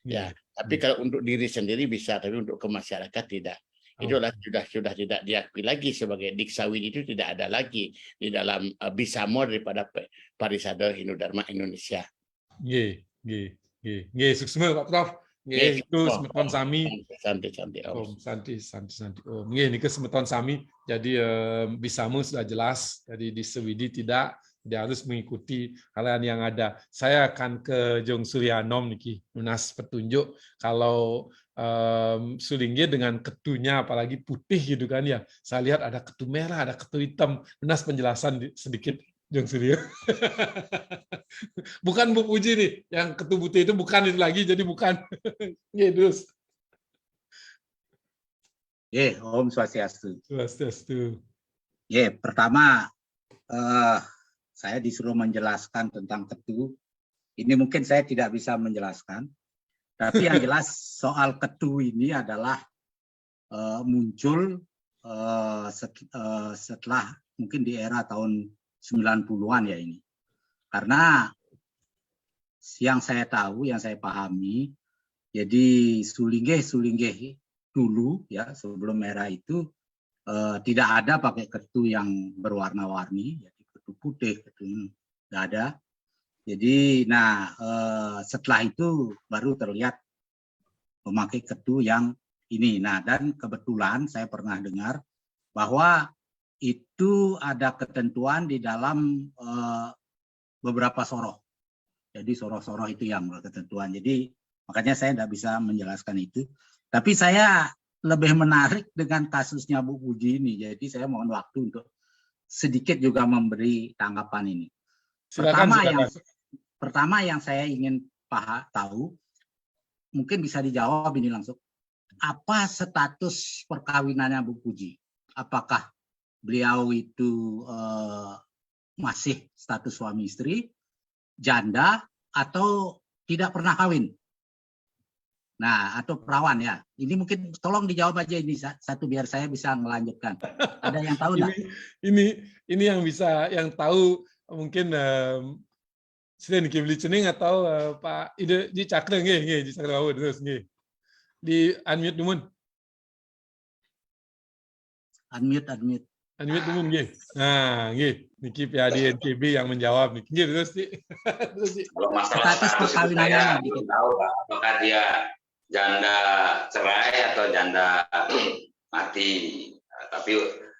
Speaker 2: Ya, tapi kalau untuk diri sendiri bisa, tapi untuk ke masyarakat tidak. Itulah sudah tidak diakui lagi sebagai Diksawidi, itu tidak ada lagi di dalam Bisamo daripada Parisade Hindu Dharma Indonesia.
Speaker 1: Suksma Pak Prof. Itu semeton sami.
Speaker 2: Santi.
Speaker 1: Om. Ini ke semeton sami. Jadi Bisamo sudah jelas. Jadi di Sewidi tidak. Dia harus mengikuti hal yang ada. Saya akan ke Jong Suryanom niki lunas petunjuk kalau Sulingge dengan ketunya apalagi putih gitu kan ya. Saya lihat ada ketu merah, ada ketu hitam. Lunas penjelasan sedikit Jong Surya. Bukan Bu Puji nih, yang ketu putih itu bukan itu lagi, jadi bukan. Terus.
Speaker 9: Om Swastiastu.
Speaker 1: Swastiastu.
Speaker 9: Pertama saya disuruh menjelaskan tentang ketu. Ini mungkin saya tidak bisa menjelaskan. Tapi yang jelas soal ketu ini adalah muncul setelah mungkin di era tahun 90-an ya ini. Karena yang saya tahu, yang saya pahami, jadi Sulingge dulu ya sebelum era itu tidak ada pakai ketu yang berwarna-warni, jadi ketu putih, ketu nggak ada. Jadi, setelah itu baru terlihat memakai ketu yang ini. Nah, dan kebetulan saya pernah dengar bahwa itu ada ketentuan di dalam beberapa soroh. Jadi soroh-soroh itu yang ketentuan. Jadi makanya saya tidak bisa menjelaskan itu. Tapi saya lebih menarik dengan kasusnya Bu Puji ini. Jadi saya mohon waktu untuk sedikit juga memberi tanggapan ini. Pertama yang saya ingin tahu, mungkin bisa dijawab ini langsung. Apa status perkawinannya Bu Puji? Apakah beliau itu masih status suami istri, janda, atau tidak pernah kawin? Nah, atau perawan ya. Ini mungkin tolong dijawab aja ini satu biar saya bisa melanjutkan. Ada yang tahu enggak?
Speaker 1: Ini yang bisa, yang tahu mungkin sudah dikibli cening atau Pak Ide di Cakra nggih, di Cakra terus nggih. Di unmute dulu.
Speaker 9: Unmute
Speaker 1: dulu nggih. Nah, nggih. Niki PhD NTB yang menjawab nih. Nggih terus sih.
Speaker 6: Kalau masalah status perkawinannya belum tahu Pak, apakah dia janda cerai atau janda mati. Tapi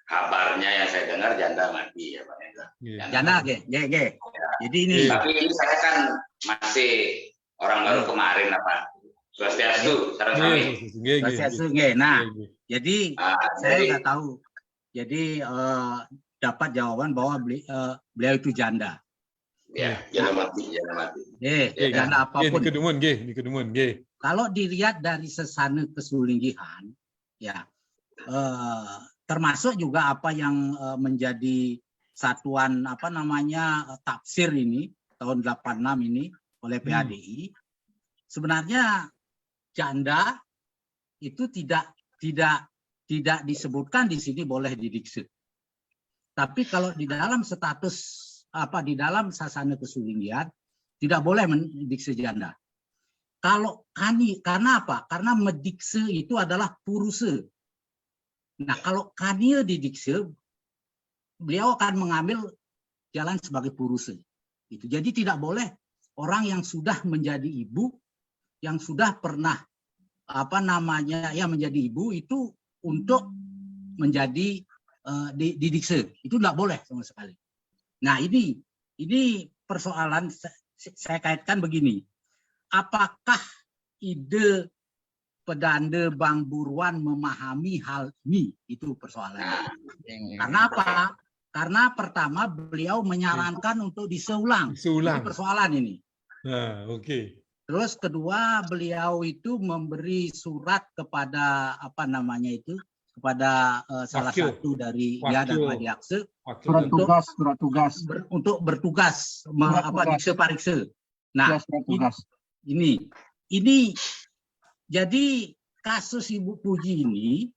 Speaker 6: kabarnya yang saya dengar janda mati ya Pak.
Speaker 9: Janda ge. Jadi ini.
Speaker 6: Tapi ini saya kan masih orang baru kemarin Pak. Swastiastu,
Speaker 9: Swastiastu. Nah, jadi saya nggak tahu. Jadi dapat jawaban bahwa beliau itu janda.
Speaker 6: Ya, janda mati.
Speaker 9: Janda apapun.
Speaker 1: Di Kedumun.
Speaker 9: Kalau dilihat dari sesana kesulinggihan, ya termasuk juga apa yang menjadi satuan tafsir ini tahun 86 ini oleh PADI, sebenarnya janda itu tidak disebutkan di sini boleh didikse. Tapi kalau di dalam status di dalam sasana kesulinggihan tidak boleh mendikse janda. Kalau karena apa? Karena medikse itu adalah puruse. Nah, kalau kania didikse, beliau akan mengambil jalan sebagai puruse. Itu. Jadi tidak boleh orang yang sudah menjadi ibu, yang sudah pernah menjadi ibu itu untuk menjadi didikse. Itu tidak boleh sama sekali. Nah, ini persoalan saya kaitkan begini. Apakah ide Pedanda Bang Burwan memahami hal ini? Itu persoalannya. Karena apa? Karena pertama beliau menyarankan untuk diseulang. Ini persoalan ini.
Speaker 1: Nah, oke.
Speaker 9: Terus kedua beliau itu memberi surat kepada kepada salah satu dari dari Akse
Speaker 3: surat tugas
Speaker 9: untuk bertugas dikse parikse. Nah, ini jadi kasus Ibu Puji ini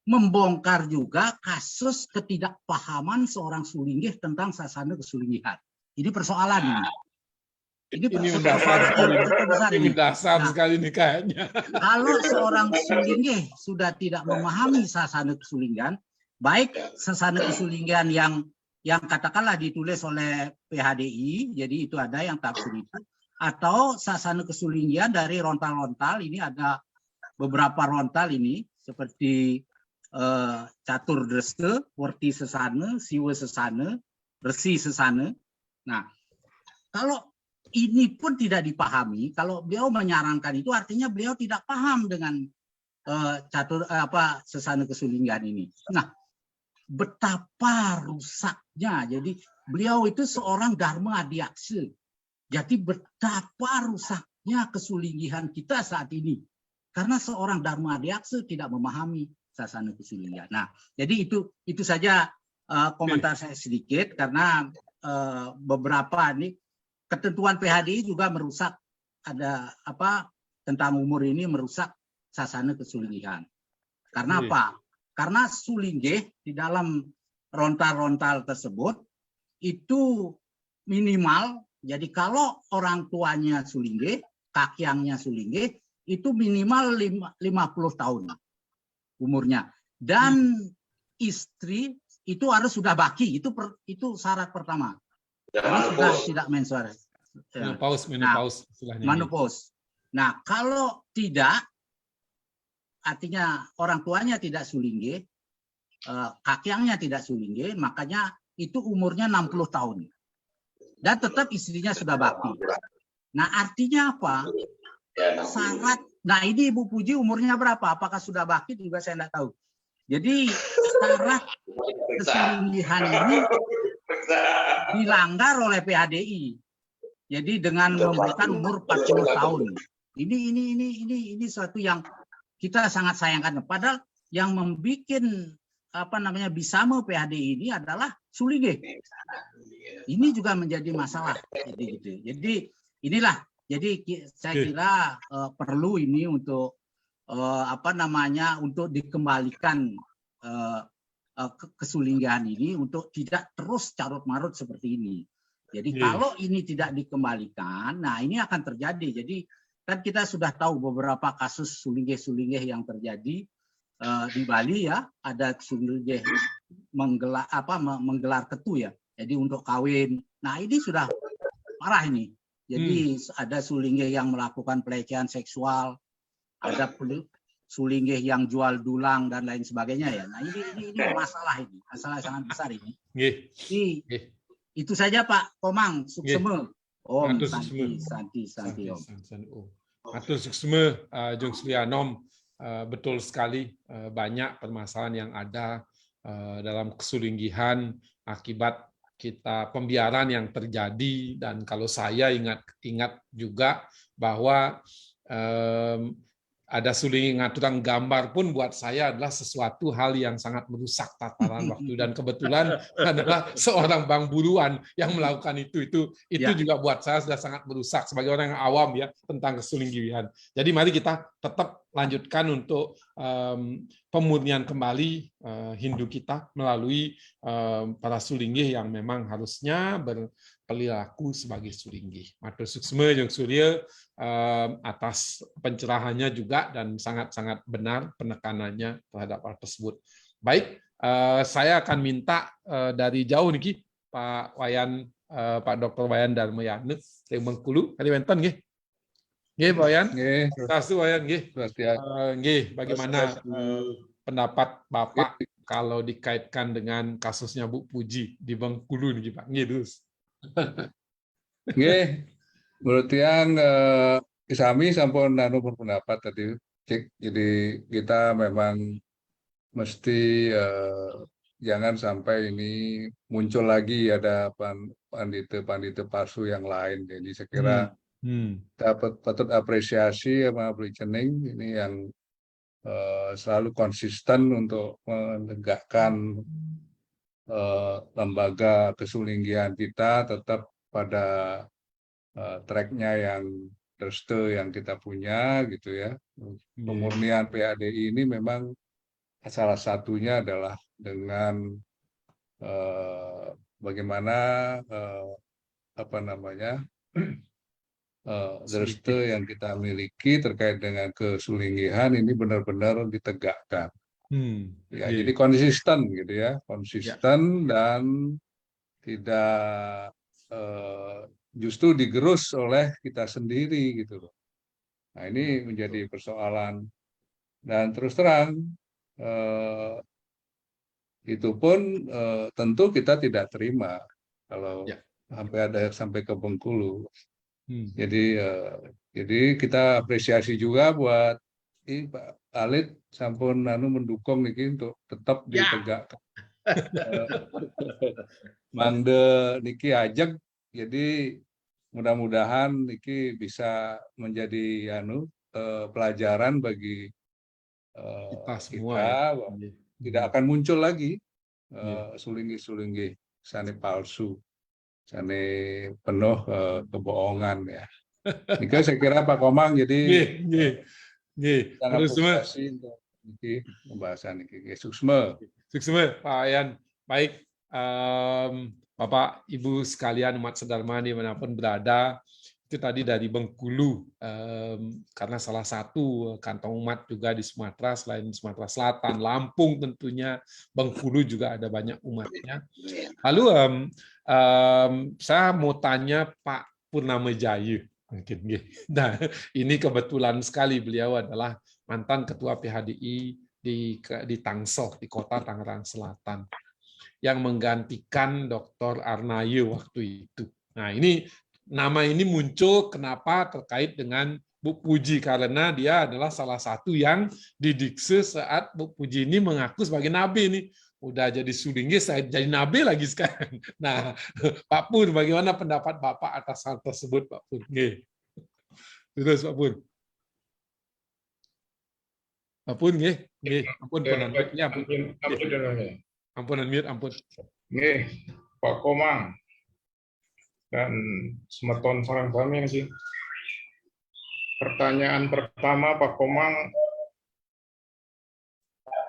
Speaker 9: membongkar juga kasus ketidakpahaman seorang Sulinggih tentang sasana kesulinggihan. Ini persoalan ini. Ini
Speaker 1: mendasar sekali.
Speaker 9: cukup besar
Speaker 1: Ini
Speaker 9: ini.
Speaker 1: mendasar sekali nih kayaknya.
Speaker 9: Kalau seorang Sulinggih sudah tidak memahami sasana kesulinggihan, baik sasana kesulinggihan yang katakanlah ditulis oleh PHDI, jadi itu ada yang tafsir itu, atau sasana kesulinggihan dari rontal-rontal, ini ada beberapa rontal ini, seperti catur dreste, worti sesana, siwa sesana, resi sesana. Nah, kalau ini pun tidak dipahami, kalau beliau menyarankan itu artinya beliau tidak paham dengan sesana kesulinggihan ini. Nah, betapa rusaknya. Jadi beliau itu seorang Dharma Adiaksa. Jadi betapa rusaknya kesulinggihan kita saat ini. Karena seorang Dharma Adiaksa tidak memahami sasana kesulinggihan. Nah, jadi itu saja komentar saya sedikit, karena beberapa ini ketentuan PHDI juga merusak, ada tentang umur ini merusak sasana kesulinggihan. Karena apa? Karena sulinggih di dalam rontal-rontal tersebut itu minimal, jadi kalau orang tuanya sulinggih, kakyangnya sulinggih, itu minimal 50 tahun umurnya. Dan istri itu harus sudah baki, itu syarat pertama. Sudah tidak menstruasi. Menopause. Nah, kalau tidak, artinya orang tuanya tidak sulinggih, kakyangnya tidak sulinggih, makanya itu umurnya 60 tahun. Dan tetap istrinya sudah bakti. Nah, artinya apa? Syarat. Nah, ini Ibu Puji umurnya berapa? Apakah sudah bakti juga saya tidak tahu. Jadi syarat kesulinggihan ini dilanggar oleh PHDI. Jadi dengan memberikan umur 40 tahun. Ini suatu yang kita sangat sayangkan. Padahal yang membuat bisama PHDI ini adalah sulinggih. Ini juga menjadi masalah. Jadi inilah. Jadi saya kira perlu ini untuk untuk dikembalikan kesulinggihan ini untuk tidak terus carut-marut seperti ini. Jadi kalau ini tidak dikembalikan, nah ini akan terjadi. Jadi kan kita sudah tahu beberapa kasus sulinggih-sulinggih yang terjadi di Bali ya, ada sulinggih menggelar ketu ya. Jadi untuk kawin. Nah ini sudah parah ini. Jadi ada sulinggih yang melakukan pelecehan seksual, ada sulinggih yang jual dulang dan lain sebagainya ya. Nah ini masalah ini, masalah sangat besar ini. Itu saja Pak Komang, suksema. Om Santi Om.
Speaker 1: Atur suksema Jung Sulianom, betul sekali banyak permasalahan yang ada dalam kesulinggihan akibat kita pembiaran yang terjadi. Dan kalau saya ingat juga bahwa ada sulinggih ngaturan gambar pun buat saya adalah sesuatu hal yang sangat merusak tataran waktu, dan kebetulan adalah seorang Bang Buruan yang melakukan itu juga buat saya sudah sangat merusak sebagai orang yang awam ya tentang kesulinggihan. Jadi mari kita tetap lanjutkan untuk pemurnian kembali Hindu kita melalui para sulinggih yang memang harusnya berperilaku sebagai sulinggih. Matur suksma Jung Surya atas pencerahannya juga, dan sangat-sangat benar penekanannya terhadap hal tersebut. Baik, saya akan minta dari jauh nih Pak Wayan, Pak Dr. Wayan Darmayana dari Bengkulu, Kalimantan nggih. Nggih, Pak Wayan. Nggih. Terima Wayan nggih. Nggih, bagaimana pendapat Bapak kalau dikaitkan dengan kasusnya Bu Puji di Bengkulu nih Pak? Nggih, terus.
Speaker 10: Nggih. Menurut yang kami sampun nanu berpendapat tadi, jadi kita memang mesti jangan sampai ini muncul lagi ada pandita palsu yang lain. Jadi saya kira dapat patut apresiasi sama Blicening ini yang selalu konsisten untuk menegakkan lembaga kesulinggihan kita tetap pada tracknya yang restu yang kita punya gitu ya. Pemurnian PADI ini memang salah satunya adalah dengan bagaimana apa namanya restu yang kita miliki terkait dengan kesulinggihan ini benar-benar ditegakkan. Ya, jadi konsisten gitu ya, konsisten dan tidak justru digerus oleh kita sendiri gitu loh. Nah, ini menjadi persoalan, dan terus terang itu pun tentu kita tidak terima kalau sampai ke Bengkulu. Jadi kita apresiasi juga buat Pak Alit sampun mendukung niki untuk tetap ditegakkan. Mangde niki ajak, jadi mudah-mudahan niki bisa menjadi pelajaran bagi
Speaker 1: Kita semua
Speaker 10: kita, tidak akan muncul lagi sulinggih-sulinggih sane palsu, sane penuh kebohongan ya. Niki saya kira Pak Komang, jadi sangat apresiasi untuk niki pembahasan niki. Suksma
Speaker 1: Pak Ayan. Baik, Bapak Ibu sekalian umat Sedharma dimanapun berada, itu tadi dari Bengkulu, karena salah satu kantong umat juga di Sumatera, selain Sumatera Selatan, Lampung tentunya, Bengkulu juga ada banyak umatnya. Lalu saya mau tanya Pak Purnama Jaya, mungkin. Nah, ini kebetulan sekali beliau adalah mantan Ketua PHDI di Tangsel, di Kota Tangerang Selatan, yang menggantikan Dr. Arnaye waktu itu. Nah, ini nama ini muncul kenapa terkait dengan Bu Puji, karena dia adalah salah satu yang didikse saat Bu Puji ini mengaku sebagai nabi nih. Udah jadi sulinggih, saya jadi nabi lagi sekarang. Nah, Pak Pur, bagaimana pendapat Bapak atas hal tersebut, Pak Pur? Terus Pak Pur. Ampun nggih, ampun ampun.
Speaker 4: Nggih, Pak Komang dan semeton sareng sami sih. Pertanyaan pertama Pak Komang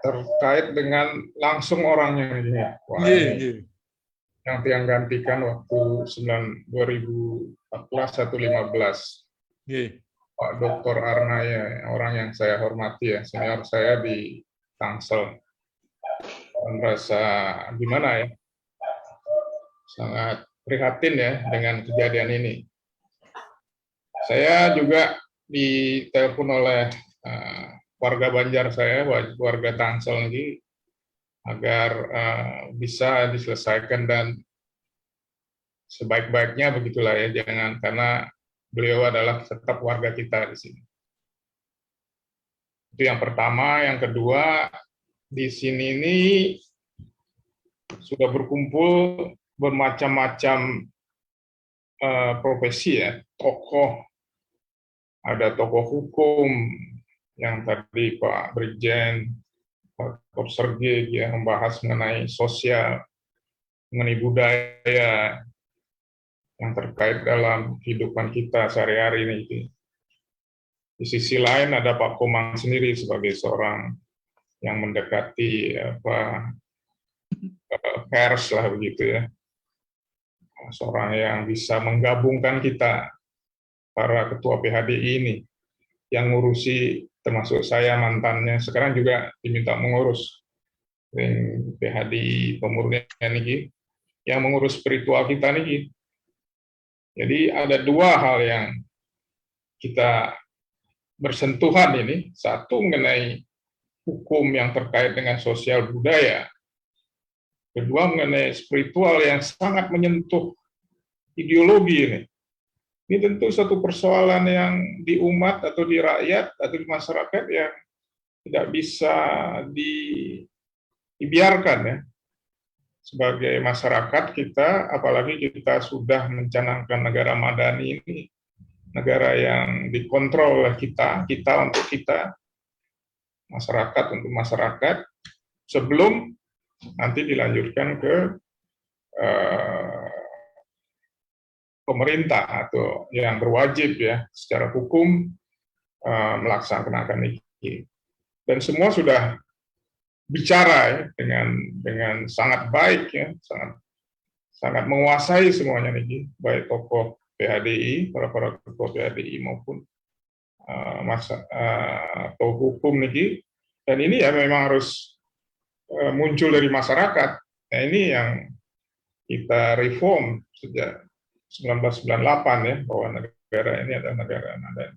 Speaker 4: terkait dengan langsung orangnya ini. Yang tiang gantikan waktu 2014 atau 15. Pak Dr. Arnaye, orang yang saya hormati ya, senior saya di Tangsel. Merasa gimana ya? Sangat prihatin ya dengan kejadian ini. Saya juga ditelepon oleh warga Banjar saya, warga Tangsel ini, agar bisa diselesaikan dan sebaik-baiknya begitulah ya, jangan, karena beliau adalah tetap warga kita di sini. Itu yang pertama. Yang kedua, di sini ini sudah berkumpul bermacam-macam profesi ya, tokoh. Ada tokoh hukum yang tadi Pak Brigjen, Pak Dr. Sergei ya, membahas mengenai sosial, mengenai budaya yang terkait dalam kehidupan kita sehari-hari ini. Di sisi lain ada Pak Komang sendiri sebagai seorang yang mendekati pers lah begitu ya. Seorang yang bisa menggabungkan kita, para ketua PHDI ini, yang ngurusi, termasuk saya mantannya, sekarang juga diminta mengurus PHDI pemurnian ini, yang mengurus spiritual kita nih. Jadi ada dua hal yang kita bersentuhan ini. Satu mengenai hukum yang terkait dengan sosial budaya. Kedua mengenai spiritual yang sangat menyentuh ideologi ini. Ini tentu satu persoalan yang di umat atau di rakyat atau di masyarakat yang tidak bisa dibiarkan ya. Sebagai masyarakat kita, apalagi kita sudah mencanangkan negara madani ini, negara yang dikontrol oleh kita untuk kita, masyarakat untuk masyarakat, sebelum nanti dilanjutkan ke pemerintah atau yang berwajib ya secara hukum melaksanakan ini. Dan semua sudah bicara ya dengan sangat baik ya, sangat menguasai semuanya nih, baik tokoh PHDI, para tokoh PHDI maupun atau hukum nih. Dan ini ya memang harus muncul dari masyarakat. Nah ini yang kita reform sejak 1998 ya, bahwa negara ini adalah negara adat.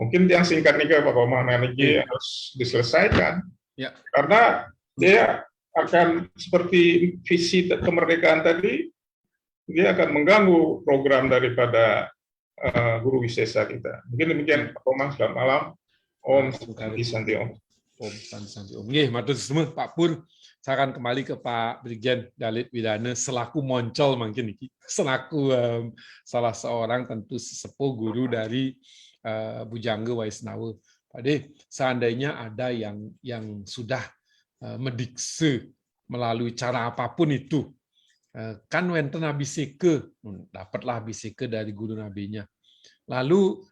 Speaker 4: Mungkin yang singkat nih Pak Komang ini harus diselesaikan.
Speaker 1: Ya.
Speaker 4: Karena dia akan seperti visi kemerdekaan tadi, dia akan mengganggu program daripada guru wisesa kita. Mungkin demikian Pak Komang, selamat malam. Om Santi Om.
Speaker 1: Om Santi Om. Nggih, matur semua Pak Pur. Saya akan kembali ke Pak Brigjen Dalit Widana selaku moncol mungkin iki, selaku salah seorang tentu sesepuh guru dari Bujangga Waisnawa. Pak De, seandainya ada yang sudah mendikse melalui cara apapun itu, kan wenten abiseke, dapatlah abiseke dari guru nabinya. Lalu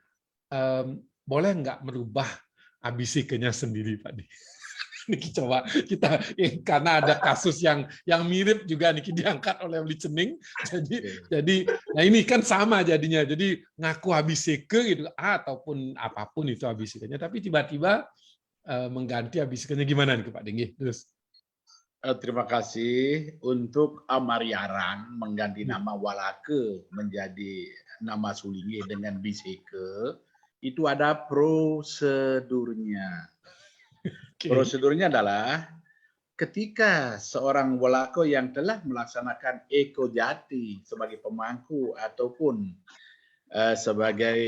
Speaker 1: boleh nggak merubah abisekenya sendiri, Pak De? Niki coba kita, karena ada kasus yang mirip juga Niki diangkat oleh Licening, jadi nah ini kan sama jadinya, jadi ngaku abiseke gitu ataupun apapun itu abisekenya, tapi tiba-tiba mengganti abisekenya, gimana nih Pak Denggi? Terus
Speaker 7: terima kasih untuk Amariaran mengganti nama Walake menjadi nama Sulinge dengan biseke, itu ada prosedurnya. Prosedurnya adalah ketika seorang Walako yang telah melaksanakan Eko Jati sebagai pemangku ataupun sebagai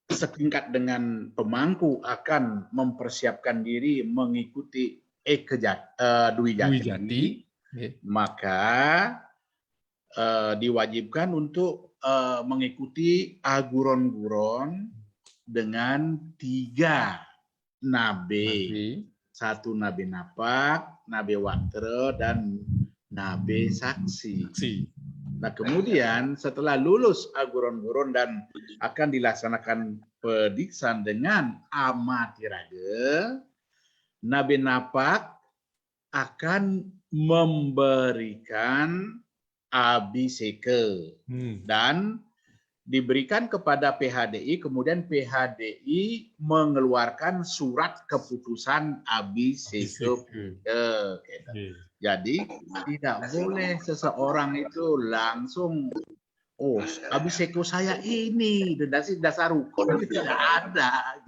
Speaker 7: setingkat dengan pemangku akan mempersiapkan diri mengikuti Eko Dwi Jati, maka diwajibkan untuk mengikuti aguron-guron dengan 3 nabe, 1 nabe napak, nabe watra, dan nabe saksi. Nah kemudian setelah lulus aguron-guron dan akan dilaksanakan pediksaan dengan amatirage, nabe napak akan memberikan abiseke dan diberikan kepada PHDI, kemudian PHDI mengeluarkan surat keputusan abiseke. Jadi tidak boleh seseorang itu langsung, oh abiseke saya ini, dasar hukum itu tidak ada.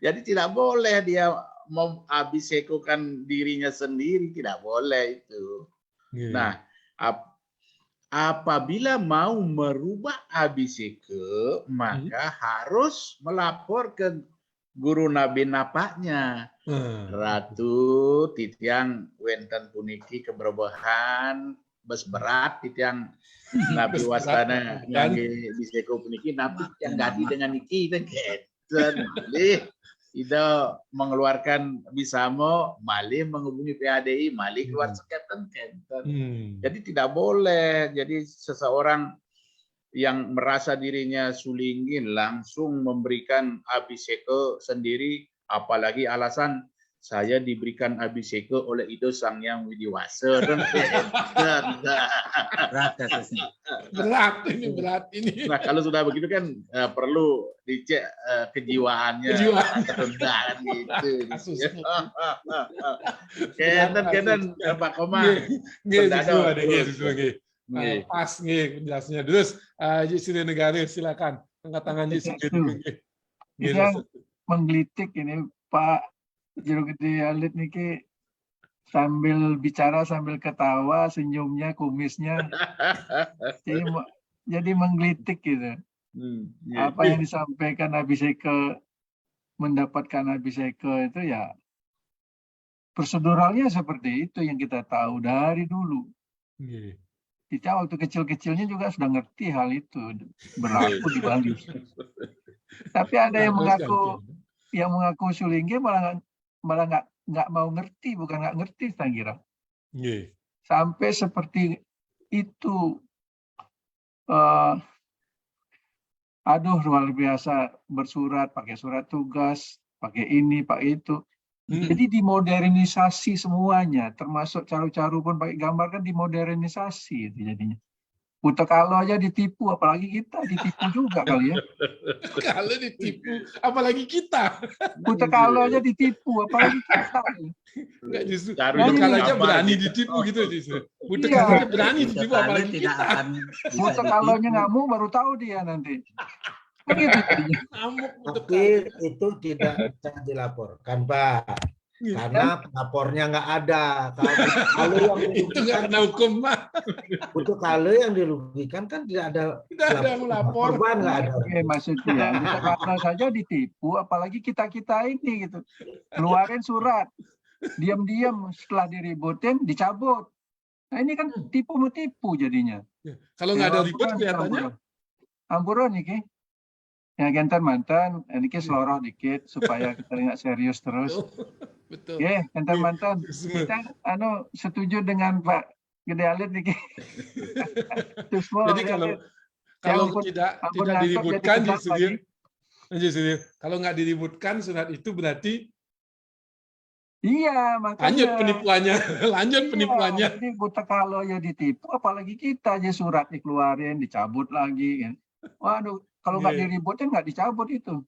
Speaker 7: Jadi tidak boleh dia mengabisekokan dirinya sendiri, tidak boleh itu. Nah, apabila mau merubah abiseke, maka harus melapor ke guru nabi napaknya. Ratu titiang wenten puniki keberbohan bes berat titiang nabi wasana ngangge biseko puniki nabi yang ganti dengan niki dan keten malih ida mengeluarkan bisamo malih menghubungi PHDI malih keluar seketen kenten. Jadi tidak boleh jadi seseorang yang merasa dirinya sulingin langsung memberikan abiseke sendiri, apalagi alasan saya diberikan abiseke oleh Ido Sang Yang Widiwasa. Berat ini. Nah kalau sudah begitu kan perlu dicek kejiwaannya rendah gitu. Kenen Pak Komang.
Speaker 1: Pas nih penjelasannya. Terus Sri Negara silakan angkat tangan
Speaker 3: Yang menggelitik ini Pak Jero Gede Alit niki sambil bicara sambil ketawa, senyumnya, kumisnya jadi menggelitik gitu. Apa yang disampaikan Abiseke mendapatkan Abiseke itu ya proseduralnya seperti itu yang kita tahu dari dulu. Kita waktu kecil-kecilnya juga sudah ngerti hal itu berlaku di Bali. Tapi ada yang mengaku sulingge malah nggak mau ngerti, bukan nggak ngerti saya kira. Sampai seperti itu aduh luar biasa, bersurat, pakai surat tugas, pakai ini, pakai itu. Jadi dimodernisasi semuanya, termasuk caru-caru pun pakai gambar kan dimodernisasi itu jadinya. Buta kalau aja ditipu, apalagi kita ditipu juga kali ya.
Speaker 1: Kalau ditipu, apalagi kita.
Speaker 3: Buta kalau aja ditipu, apalagi kita.
Speaker 1: Enggak, justru
Speaker 7: Caru
Speaker 1: buta
Speaker 3: ini
Speaker 1: kalau aja
Speaker 7: gambar
Speaker 1: berani
Speaker 7: gitu.
Speaker 1: ditipu gitu justru. Buta
Speaker 3: Iya.
Speaker 1: kalau aja berani
Speaker 9: Buta
Speaker 1: ditipu,
Speaker 9: kalau
Speaker 1: apalagi
Speaker 9: tidak
Speaker 1: kita.
Speaker 9: akan bisa
Speaker 3: Buta kalonya
Speaker 9: ditipu.
Speaker 3: ngamuk baru tahu dia nanti. Begitu jadinya.
Speaker 1: Ngamuk buta
Speaker 5: Tapi
Speaker 1: kalau.
Speaker 5: itu tidak bisa dilaporkan, Pak.
Speaker 1: Iya.
Speaker 5: Karena pelapornya nggak ada. Kalau yang
Speaker 1: Itu nggak kena hukum, Pak.
Speaker 5: untuk kalau yang dirugikan kan tidak ada
Speaker 1: Tidak ada yang melapor.
Speaker 5: korban, nggak ada.
Speaker 3: Oke, maksudnya buta kalau saja ditipu, apalagi kita-kita ini gitu. Keluarin surat, diam-diam setelah diributin dicabut. Nah ini kan tipu-metipu jadinya.
Speaker 1: Kalau nggak ada ribut kelihatannya.
Speaker 3: Amburon nih, Ki. Ya genten mantan, ini Ki seloroh dikit supaya kita nggak serius terus.
Speaker 1: Betul.
Speaker 3: Ya, genten mantan. Kita setuju dengan Pak Gede Alit nih, Ki.
Speaker 1: Jadi kalau tidak diributkan justru kalau nggak diributkan surat itu berarti
Speaker 3: iya, makanya
Speaker 1: lanjut penipuannya, lanjut penipuannya.
Speaker 3: Jadi buta kalau ya ditipu, apalagi kita aja surat dikeluarin, dicabut lagi kan. Waduh, kalau nggak diributin nggak dicabut itu.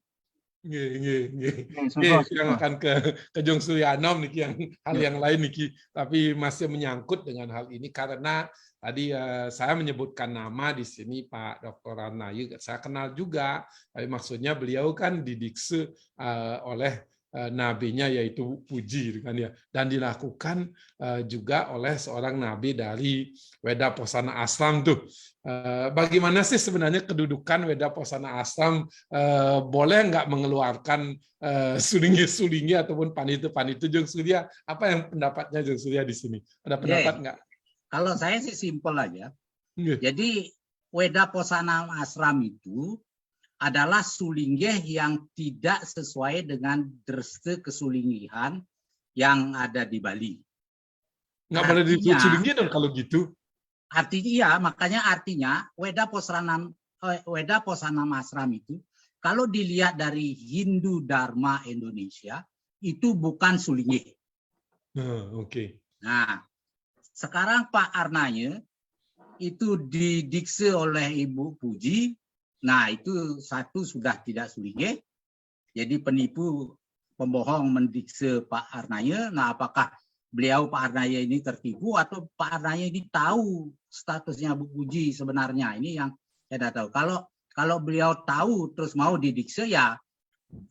Speaker 1: Yang akan ke Jong Suryanom nih yang hal yang lain nih, tapi masih menyangkut dengan hal ini karena tadi saya menyebutkan nama di sini Pak Dr. Arnayu, saya kenal juga, tapi maksudnya beliau kan didikse oleh nabinya yaitu Puji kan ya, dan dilakukan juga oleh seorang nabi dari Weda Posana Ashram tuh. Bagaimana sih sebenarnya kedudukan Weda Posana Ashram, boleh nggak mengeluarkan sulingi ataupun panitu Jong Surya? Apa yang pendapatnya Jong Surya di sini? Ada pendapat nggak?
Speaker 9: Kalau saya sih simpel aja. Jadi Weda Posana Ashram itu adalah sulinggih yang tidak sesuai dengan dreste kesulinggihan yang ada di Bali.
Speaker 1: Nggak boleh disebut sulinggih dong kalau gitu.
Speaker 9: Artinya iya, makanya artinya Weda Posana Ashram itu kalau dilihat dari Hindu Dharma Indonesia itu bukan sulinggih.
Speaker 1: Oke.
Speaker 9: Nah, sekarang Pak Arnayu itu didikse oleh Ibu Puji. Nah, itu satu sudah tidak sulinggih. Jadi penipu, pembohong mendikse Pak Arnayu. Nah, apakah beliau Pak Arnayu ini tertipu atau Pak Arnayu ini tahu statusnya Bu Puji sebenarnya? Ini yang saya tidak tahu. Kalau beliau tahu terus mau didikse ya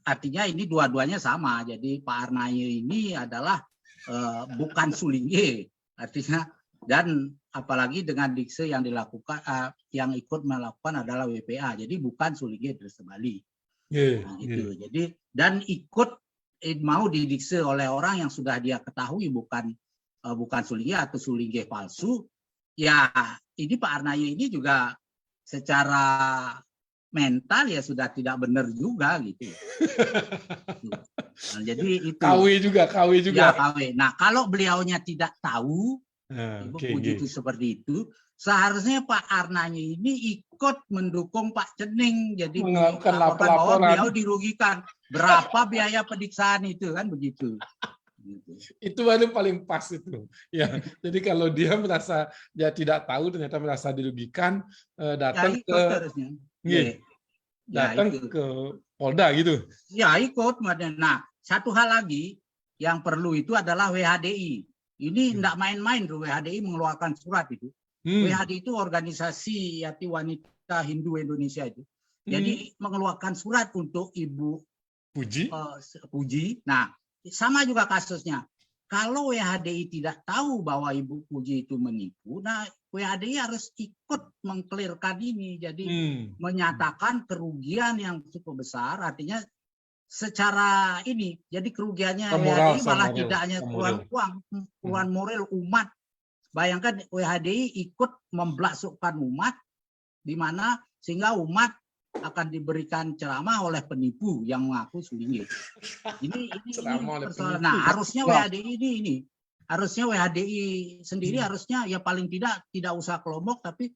Speaker 9: artinya ini dua-duanya sama. Jadi Pak Arnayu ini adalah bukan sulinggih. Artinya dan apalagi dengan dikse yang dilakukan yang ikut melakukan adalah WPA, jadi bukan sulinggih Dresta Bali. Nah, gitu. Jadi dan ikut mau didikse oleh orang yang sudah dia ketahui bukan sulinggih atau sulinggih palsu. Ya ini Pak Arnayu ini juga secara mental ya sudah tidak benar juga gitu. Nah, jadi itu
Speaker 1: KW juga.
Speaker 9: Ya, KW. Nah kalau beliaunya tidak tahu Ibu Puji itu seperti itu. Seharusnya Pak Arnayu ini ikut mendukung Pak Cening. Jadi
Speaker 1: melakukan
Speaker 9: bahwa beliau dirugikan. Berapa biaya pediksaan itu kan begitu.
Speaker 1: Itu baru paling pas itu. Ya, jadi kalau dia merasa dia tidak tahu ternyata merasa dirugikan, datang ke Polda gitu.
Speaker 9: Ya ikut. Nah, satu hal lagi yang perlu itu adalah WHDI. Ini tidak main-main tuh WHDI mengeluarkan surat itu. WHDI itu organisasi Yati Wanita Hindu Indonesia itu. Jadi mengeluarkan surat untuk Ibu Puji. Nah, sama juga kasusnya. Kalau WHDI tidak tahu bahwa Ibu Puji itu menipu, nah WHDI harus ikut mengklirkan ini. Jadi menyatakan kerugian yang cukup besar, artinya secara ini jadi kerugiannya WHDI malah tidak hanya kerugian moral umat. Bayangkan WHDI ikut memblasukkan umat di mana sehingga umat akan diberikan ceramah oleh penipu yang mengaku sulinggih. Ini persoalan. Nah, harusnya WHDI ini harusnya WHDI sendiri harusnya ya paling tidak usah kelompok tapi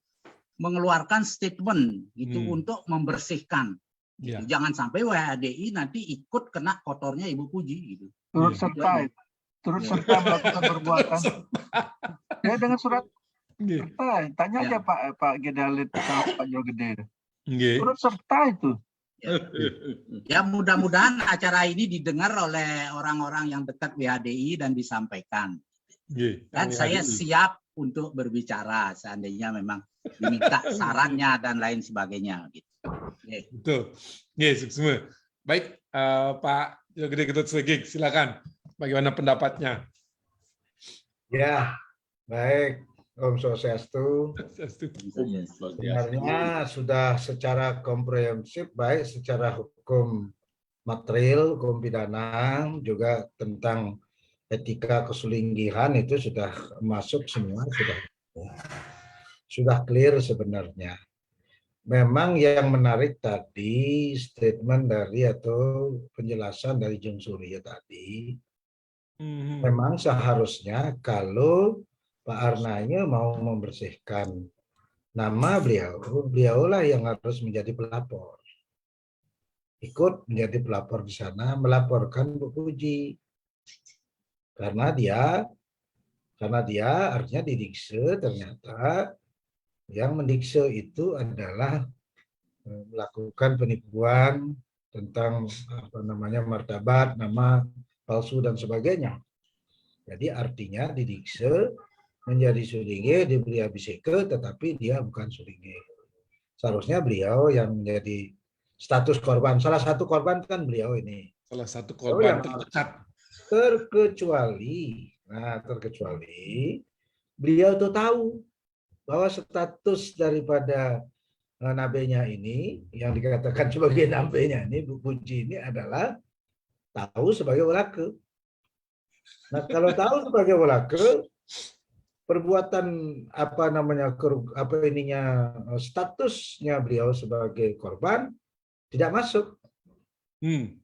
Speaker 9: mengeluarkan statement gitu
Speaker 1: Hmm.
Speaker 9: untuk membersihkan.
Speaker 1: Ya.
Speaker 9: Jangan sampai WHDI nanti ikut kena kotornya Ibu Puji gitu.
Speaker 3: Turut
Speaker 1: Iya.
Speaker 3: serta, turut serta melakukan perbuatan. Ya dengan surat
Speaker 1: Nggih.
Speaker 3: serta, tanya
Speaker 9: Ya.
Speaker 3: aja Pak Gedalit sama Pak Jogede.
Speaker 1: Nggih.
Speaker 3: Turut serta itu.
Speaker 9: Ya mudah-mudahan acara ini didengar oleh orang-orang yang dekat WHDI dan disampaikan.
Speaker 1: Nggih.
Speaker 9: Dan saya siap untuk berbicara seandainya memang diminta sarannya dan lain sebagainya. Gitu. Oke.
Speaker 1: Betul. Nggih, semua. Baik, Pak Jogede Ketut Slegik, silakan. Bagaimana pendapatnya?
Speaker 5: Ya, baik. Om Swastiastu. Sebenarnya sudah secara komprehensif, baik secara hukum material, hukum pidana, juga tentang etika kesulinggihan itu sudah masuk semua, sudah clear sebenarnya. Memang yang menarik tadi statement dari atau penjelasan dari Jung Surya tadi, memang seharusnya kalau Pak Arnanya mau membersihkan nama beliaulah yang harus menjadi pelapor. Ikut menjadi pelapor di sana, melaporkan Bu Puji. Karena dia artinya didikse ternyata yang mendikse itu adalah melakukan penipuan tentang martabat, nama palsu dan sebagainya. Jadi artinya didikse menjadi sulinge, diberi abiseke, tetapi dia bukan sulinge. Seharusnya beliau yang menjadi status korban. Salah satu korban kan beliau ini.
Speaker 1: Salah satu korban terdekat.
Speaker 5: Terkecuali beliau itu tahu bahwa status daripada nabenya ini, yang dikatakan sebagai nabenya ini, Bu Puji ini adalah tahu sebagai walake. Nah, kalau tahu sebagai walake, perbuatan statusnya beliau sebagai korban tidak masuk.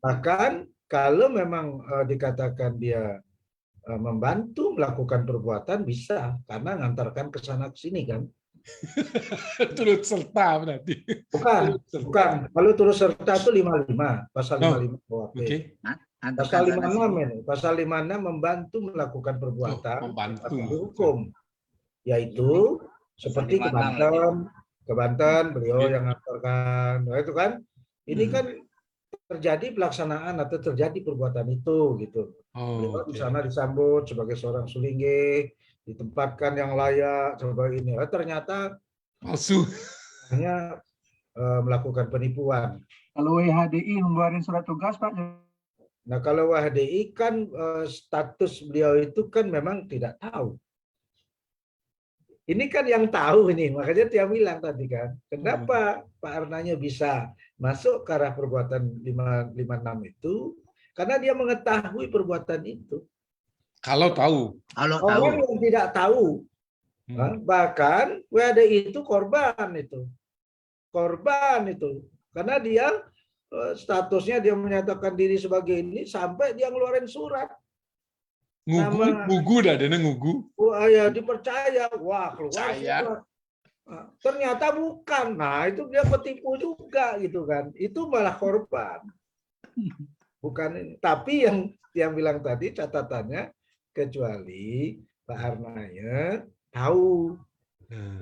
Speaker 5: Bahkan kalau memang dikatakan dia membantu melakukan perbuatan bisa, karena ngantarkan ke sana ke sini kan.
Speaker 1: Turut serta berarti.
Speaker 5: Bukan. Kalau turut serta itu 55, pasal 55 KUHP.
Speaker 1: Oke.
Speaker 5: Pasal 56 ini, pasal 56 membantu melakukan perbuatan hukum, yaitu seperti ke Banten beliau yang mengantarkan, nah, itu kan. Ini kan terjadi pelaksanaan atau terjadi perbuatan itu gitu. Beliau di sana disambut sebagai seorang sulingge, ditempatkan yang layak sebagai ini. Ternyata
Speaker 1: palsu.
Speaker 5: Hanya melakukan penipuan.
Speaker 3: Kalau WHDI ngeluarin surat tugas, Pak.
Speaker 5: Nah, kalau WHDI kan status beliau itu kan memang tidak tahu. Ini kan yang tahu ini, makanya dia bilang tadi kan, kenapa Pak Arnanya bisa masuk ke arah perbuatan 556 itu? Karena dia mengetahui perbuatan itu.
Speaker 1: Kalau tahu.
Speaker 5: Orang yang tidak tahu, bahkan WHDI itu korban itu. Karena dia statusnya dia menyatakan diri sebagai ini sampai dia ngeluarin surat.
Speaker 1: Ngugu dah, dia ngugu.
Speaker 5: Wah, ya dipercaya. Wah, keluar surat. Ternyata bukan. Nah, itu dia petipu juga gitu kan. Itu malah korban. Bukan ini. Tapi yang bilang tadi catatannya, kecuali Pak Arnanya tahu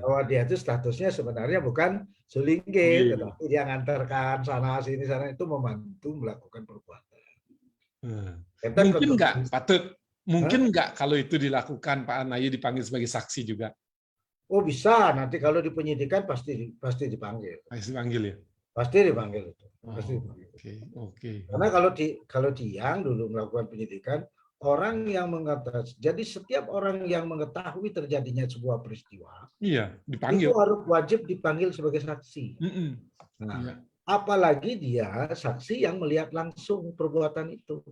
Speaker 5: bahwa dia itu statusnya sebenarnya bukan sulingge, tetapi dia ngantarkan sana sini sana, itu membantu melakukan perbuatan.
Speaker 1: Mungkin nggak, Patut? Mungkin nggak kalau itu dilakukan Pak Arnanya dipanggil sebagai saksi juga?
Speaker 5: Oh bisa, nanti kalau di penyidikan pasti dipanggil.
Speaker 1: Pasti dipanggil ya?
Speaker 5: Pasti dipanggil itu.
Speaker 1: Oke.
Speaker 5: Karena kalau Tiang dulu melakukan penyidikan, orang yang mengetahui, jadi setiap orang yang mengetahui terjadinya sebuah peristiwa,
Speaker 1: dipanggil.
Speaker 5: Itu harus wajib dipanggil sebagai saksi. Nah, apalagi dia saksi yang melihat langsung perbuatan itu.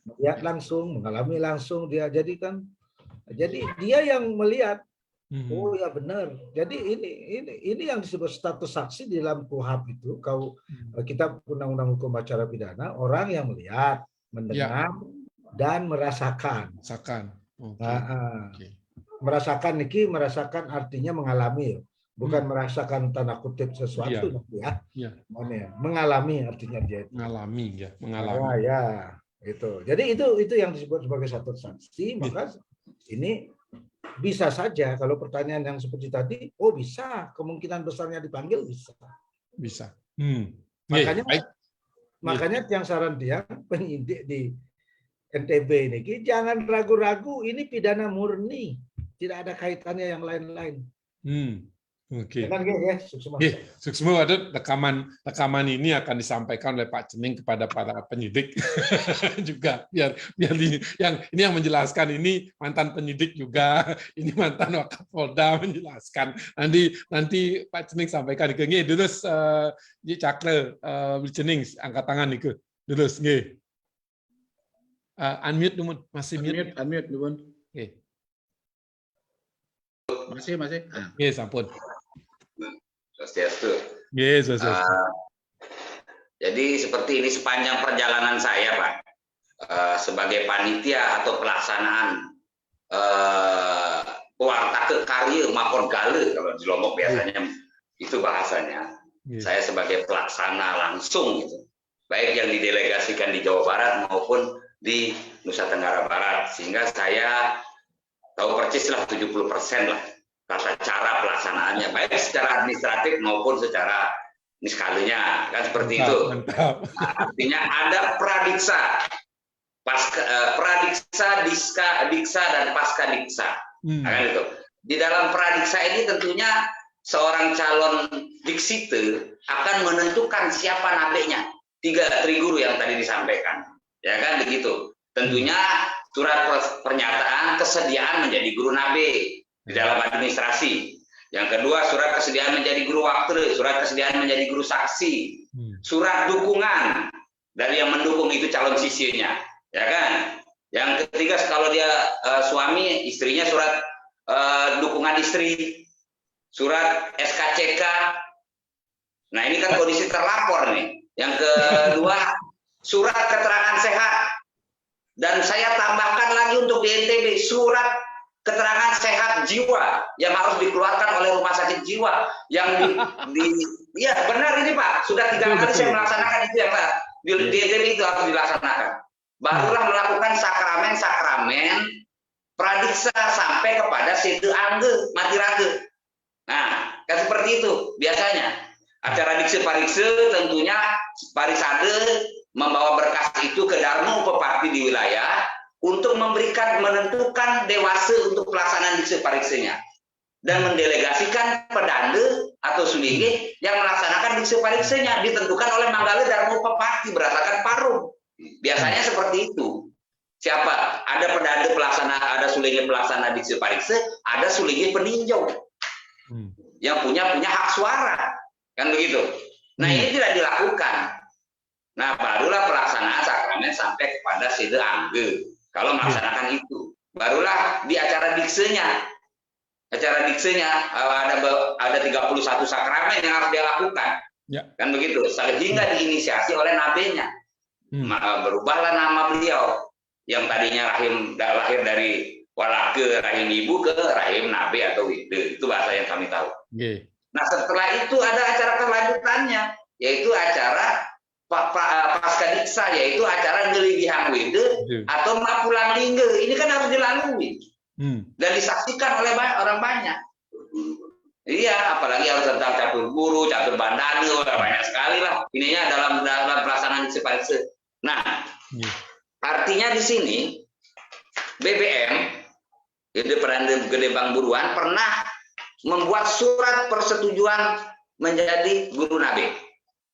Speaker 5: Melihat langsung, mengalami langsung dia jadi dia yang melihat. Oh ya benar. Jadi ini yang disebut status saksi di dalam KUHP itu. Kitab Undang-Undang Hukum Acara Pidana, orang yang melihat, mendengar, dan merasakan. Merasakan artinya mengalami. bukan merasakan tanda kutip sesuatu ya. Mengalami artinya dia.
Speaker 1: Mengalami.
Speaker 5: Ya, itu. Jadi itu yang disebut sebagai satu saksi, maka ini bisa saja kalau pertanyaan yang seperti tadi, oh bisa, kemungkinan besarnya dipanggil bisa. Makanya yang saran dia penyidik di NTB ini jangan ragu-ragu, ini pidana murni, tidak ada kaitannya yang lain-lain.
Speaker 1: Oke.
Speaker 5: Suksmo,
Speaker 1: ada rekaman ini akan disampaikan oleh Pak Cening kepada para penyidik juga, biar ini yang menjelaskan, ini mantan penyidik juga, ini mantan Wakapolda menjelaskan. Nanti Pak Cening sampaikan ke nggih dulus Cakre Cening angkat tangan niku. Dulus nggih. Unmute dulu, masih mute.
Speaker 7: Unmute dulu.
Speaker 1: Nggih.
Speaker 7: Masih.
Speaker 1: Nggih, sampun.
Speaker 6: Swastiastu.
Speaker 1: Yes.
Speaker 6: Jadi seperti ini sepanjang perjalanan saya, Pak, sebagai panitia atau pelaksanaan pewarta karya maupun gale, kalau di Lombok biasanya itu bahasanya. Saya sebagai pelaksana langsung, gitu. Baik yang didelegasikan di Jawa Barat maupun di Nusa Tenggara Barat, sehingga saya tahu persis lah 70% lah tata cara pelaksanaannya, baik secara administratif maupun secara niskalenya, kan seperti itu. Nah, artinya ada pradiksa, pradiksa, diksa, dan pasca diksa. Nah, kan itu. Di dalam pradiksa ini tentunya seorang calon diksite akan menentukan siapa nabenya. 3 triguru yang tadi disampaikan, ya kan begitu. Tentunya surat pernyataan kesediaan menjadi guru nabe di dalam administrasi. Yang kedua, surat kesediaan menjadi guru waktu, surat kesediaan menjadi guru saksi, surat dukungan dari yang mendukung itu calon sisirnya, ya kan. Yang ketiga, kalau dia suami, istrinya surat dukungan istri, surat SKCK. Nah, ini kan kondisi terlapor nih. Yang kedua, surat keterangan sehat. Dan saya tambahkan lagi untuk di NTB, surat keterangan sehat jiwa yang harus dikeluarkan oleh rumah sakit jiwa yang iya benar ini Pak, sudah 3 kali saya melaksanakan itu ya Pak, di NTB itu harus dilaksanakan. Barulah melakukan sakramen pradiksa sampai kepada sede angge mati rage. Nah, kan seperti itu biasanya. Acara dikse parikse tentunya parisade membawa berkas itu ke Darmo Bupati di wilayah untuk menentukan dewasa untuk pelaksanaan dikse pariksenya dan mendelegasikan pedande atau sulingge yang melaksanakan dikse pariksenya ditentukan oleh Manggala Darmo Bupati berdasarkan parum. Biasanya seperti itu. Siapa? Ada pedande pelaksana, ada sulingge pelaksana dikse parikse, ada sulingge peninjau yang punya hak suara, kan begitu. Nah ini tidak dilakukan. Nah barulah pelaksanaan sakramen sampai kepada sede angge. Kalau melaksanakan itu, barulah di acara diksenya. Acara diksenya ada 31 sakramen yang harus dia lakukan. Ya. Kan begitu. Sehingga diinisiasi oleh nabenya. Berubahlah nama beliau. Yang tadinya lahir dari walake rahim ibu ke rahim nabe atau wide. Itu bahasa yang kami tahu. Nah setelah itu ada acara kelanjutannya, yaitu acara pasca diksa, yaitu acara ngelinggihan wide atau mapulang lingge. Ini kan harus dilalui dan disaksikan oleh orang banyak. Iya, apalagi harus tentang catur guru, catur bandani, banyak sekali lah. Ininya dalam pelaksanaan dikse parikse. Nah, artinya di sini BBM Gede Bang Buruan pernah membuat surat persetujuan menjadi guru nabe.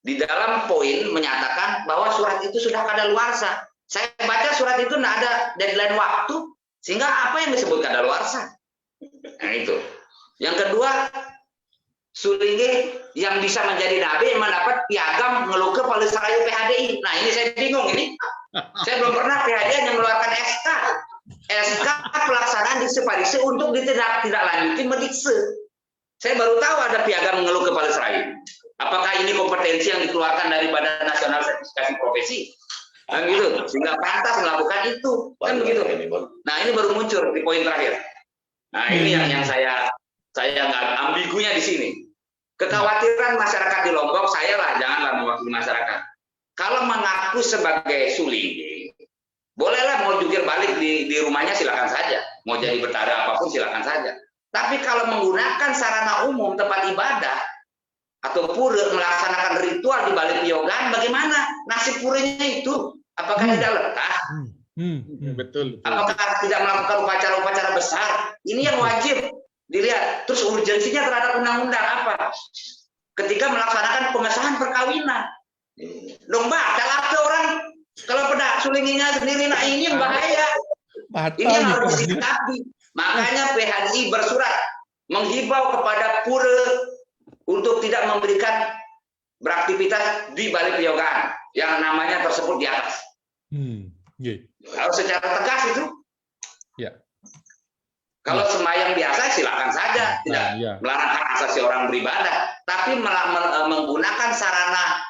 Speaker 6: Di dalam poin menyatakan bahwa surat itu sudah kadaluarsa. Saya baca surat itu tidak ada deadline waktu, sehingga apa yang disebut kadaluarsa? Nah itu. Yang kedua, sulingge yang bisa menjadi nabe mendapat piagam ngeluke Palesrayu PHDI. Nah ini saya bingung ini. Saya belum pernah PHDI yang mengeluarkan SK pelaksanaan dikse parikse untuk ditindaklanjuti mendikse. Saya baru tahu ada piagam ngeluke Palesrayu. Apakah ini kompetensi yang dikeluarkan dari Badan Nasional Sertifikasi Profesi? Kan gitu, sehingga pantas melakukan itu, kan begitu. Nah ini baru muncul di poin terakhir. Nah ini yang saya
Speaker 11: Saya nggak ambigunya di sini. Kekhawatiran masyarakat di Lombok, saya lah janganlah mewakili masyarakat. Kalau mengaku sebagai Sulinggi, bolehlah mau jungkir balik di rumahnya silakan saja. Mau jadi betara apapun silakan saja. Tapi kalau menggunakan sarana umum tempat ibadah atau pura melaksanakan ritual di balik Piogan, bagaimana nasib puranya itu? Apakah tidak letah?
Speaker 7: Betul.
Speaker 11: Apakah tidak melakukan upacara-upacara besar? Ini yang wajib dilihat. Terus urgensinya terhadap undang-undang apa? Ketika melaksanakan pengesahan perkawinan. Dong batal apa orang kalau pada sulinginya sendiri, nah ini yang bahaya. Ini yang harus disikapi. Makanya PHNI bersurat menghibau kepada pura untuk tidak memberikan beraktivitas di balik Piogan yang namanya tersebut di atas. Harus secara tegas itu.
Speaker 1: Ya.
Speaker 11: Kalau semayang biasa silakan saja, tidak melarang hak asasi orang beribadah, tapi menggunakan sarana